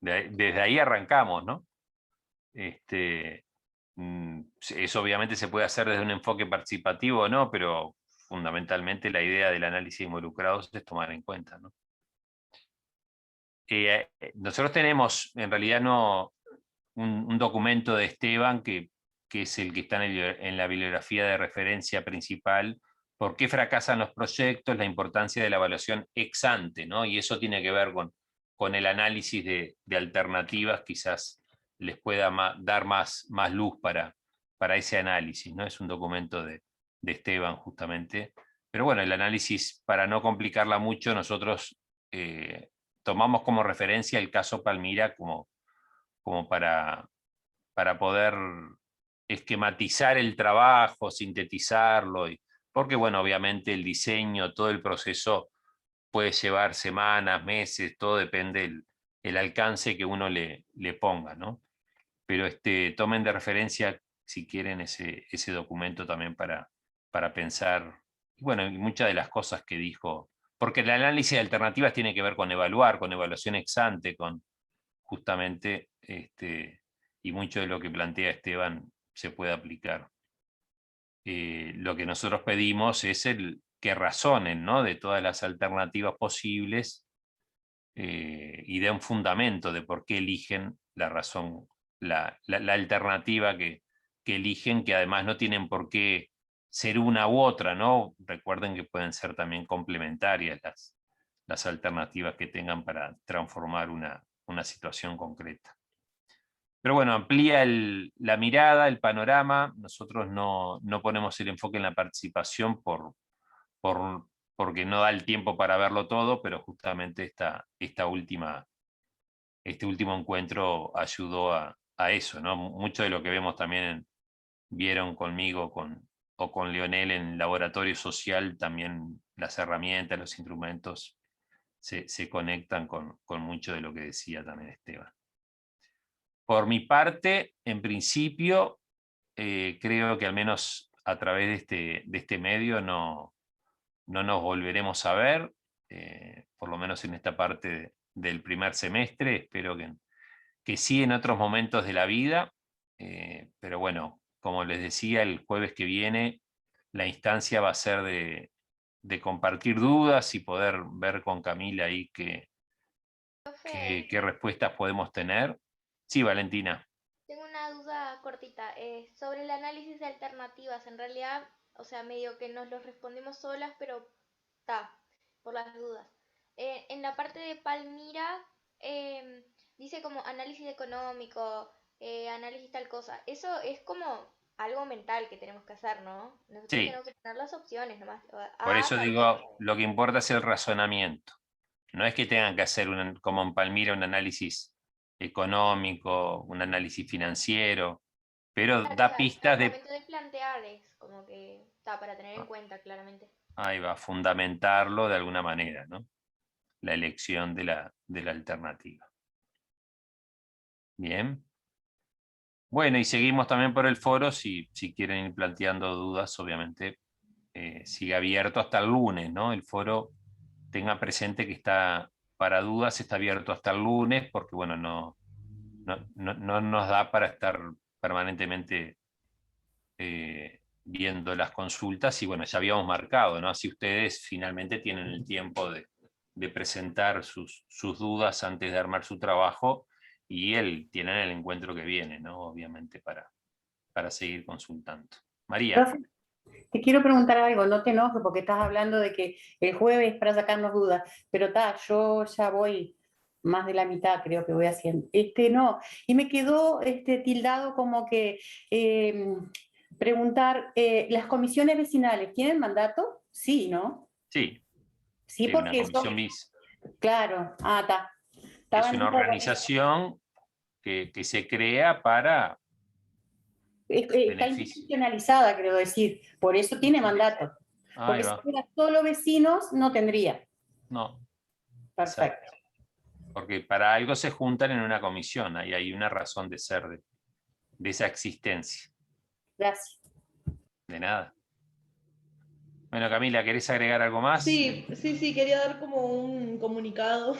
Desde ahí arrancamos, ¿no? Eso obviamente se puede hacer desde un enfoque participativo o no, pero fundamentalmente la idea del análisis de involucrados es tomar en cuenta, ¿no? Nosotros tenemos, en realidad, un documento de Esteban que es el que está en la bibliografía de referencia principal. ¿Por qué fracasan los proyectos? La importancia de la evaluación ex ante, ¿no? Y eso tiene que ver con el análisis de alternativas, quizás les pueda dar más luz para ese análisis, ¿no? Es un documento de Esteban, justamente. Pero bueno, el análisis, para no complicarla mucho, nosotros tomamos como referencia el caso Palmira como para poder esquematizar el trabajo, sintetizarlo, porque bueno, obviamente el diseño, todo el proceso puede llevar semanas, meses, todo depende el alcance que uno le ponga, ¿no? Pero tomen de referencia, si quieren, ese documento también para pensar, bueno, y muchas de las cosas que dijo, porque el análisis de alternativas tiene que ver con evaluar, con evaluación ex ante, con justamente, y mucho de lo que plantea Esteban se puede aplicar. Lo que nosotros pedimos es que razonen, ¿no?, de todas las alternativas posibles, y de un fundamento de por qué eligen la alternativa que eligen, que además no tienen por qué ser una u otra, ¿no? Recuerden que pueden ser también complementarias las alternativas que tengan para transformar una situación concreta. Pero bueno, amplía la mirada, el panorama. Nosotros no ponemos el enfoque en la participación porque no da el tiempo para verlo todo, pero justamente esta última este último encuentro ayudó a eso, ¿no? Mucho de lo que vemos también, vieron conmigo o con Leonel en laboratorio social, también las herramientas, los instrumentos se conectan con mucho de lo que decía también Esteban. Por mi parte, en principio, creo que al menos a través de este medio no nos volveremos a ver, por lo menos en esta parte del primer semestre. Espero que sí en otros momentos de la vida, pero bueno, como les decía, el jueves que viene la instancia va a ser de compartir dudas y poder ver con Camila ahí qué respuestas podemos tener. Sí, Valentina. Tengo una duda cortita sobre el análisis de alternativas. En realidad, o sea, medio que nos lo respondimos solas, pero está, por las dudas. En la parte de Palmira dice como análisis económico, análisis tal cosa. Eso es como algo mental que tenemos que hacer, ¿no? Nosotros Sí. tenemos que tener las opciones nomás. Por eso digo, lo que importa es el razonamiento. No es que tengan que hacer, como en Palmira, un análisis económico, un análisis financiero, pero da pistas de... El momento de plantear es como que está para tener en cuenta, claramente. Ahí va, fundamentarlo de alguna manera, ¿no? La elección de la alternativa. Bien. Bueno, y seguimos también por el foro, si quieren ir planteando dudas, obviamente sigue abierto hasta el lunes, ¿no? El foro, tenga presente que está para dudas, está abierto hasta el lunes, porque bueno, no nos da para estar permanentemente viendo las consultas, y bueno, ya habíamos marcado, ¿no? Así ustedes finalmente tienen el tiempo de presentar sus dudas antes de armar su trabajo, y tienen el encuentro que viene, ¿no? Obviamente para seguir consultando. María. Profe, te quiero preguntar algo, no te enojes porque estás hablando de que el jueves para sacarnos dudas, pero yo ya voy más de la mitad, creo que voy haciendo. No, y me quedó tildado como que preguntar, ¿las comisiones vecinales tienen mandato? Sí, ¿no? Sí. Sí, porque una comisión bis. Claro, está. Es una organización que se crea para... Está institucionalizada, quiero decir, por eso tiene mandato. Porque si fuera solo vecinos, no tendría. No. Perfecto. Exacto. Porque para algo se juntan en una comisión, ahí hay una razón de ser de esa existencia. Gracias. De nada. Bueno, Camila, ¿querés agregar algo más? Sí, quería dar como un comunicado.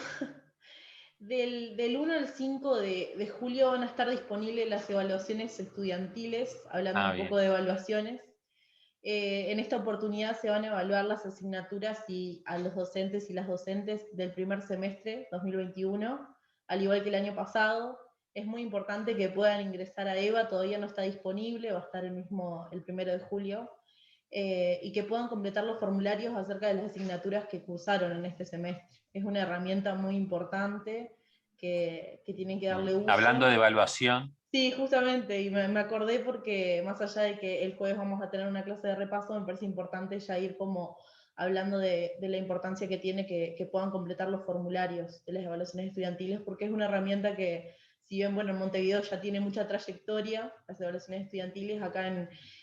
Del 1 al 5 de julio van a estar disponibles las evaluaciones estudiantiles, hablando un poco de evaluaciones. En esta oportunidad se van a evaluar las asignaturas a los docentes y las docentes del primer semestre 2021, al igual que el año pasado. Es muy importante que puedan ingresar a EVA, todavía no está disponible, va a estar el 1 de julio, y que puedan completar los formularios acerca de las asignaturas que cursaron en este semestre. Es una herramienta muy importante que tienen que darle uso. Hablando de evaluación. Sí, justamente, y me acordé porque más allá de que el jueves vamos a tener una clase de repaso, me parece importante ya ir como hablando de la importancia que tiene que puedan completar los formularios de las evaluaciones estudiantiles, porque es una herramienta que, si bien bueno, en Montevideo ya tiene mucha trayectoria, las evaluaciones estudiantiles, acá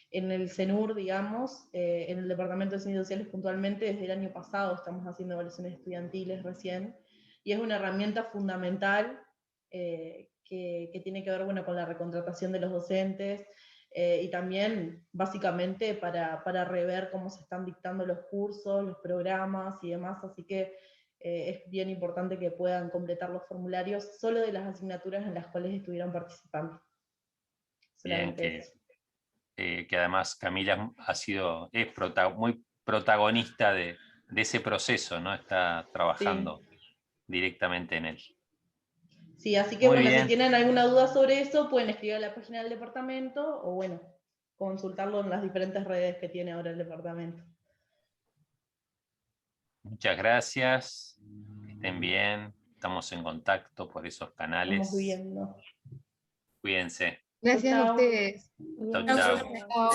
en el CENUR, digamos, en el Departamento de Ciencias Sociales puntualmente, desde el año pasado estamos haciendo evaluaciones estudiantiles recién, y es una herramienta fundamental que tiene que ver bueno, con la recontratación de los docentes, y también básicamente para rever cómo se están dictando los cursos, los programas y demás, así que es bien importante que puedan completar los formularios solo de las asignaturas en las cuales estuvieron participando. Bien, que además Camila es muy protagonista de ese proceso, ¿no? Está trabajando directamente en él. Sí, así que bueno, si tienen alguna duda sobre eso, pueden escribir a la página del departamento, o bueno, consultarlo en las diferentes redes que tiene ahora el departamento. Muchas gracias, que estén bien, estamos en contacto por esos canales. Estamos viendo. Cuídense. Gracias a ustedes. Chau, chau.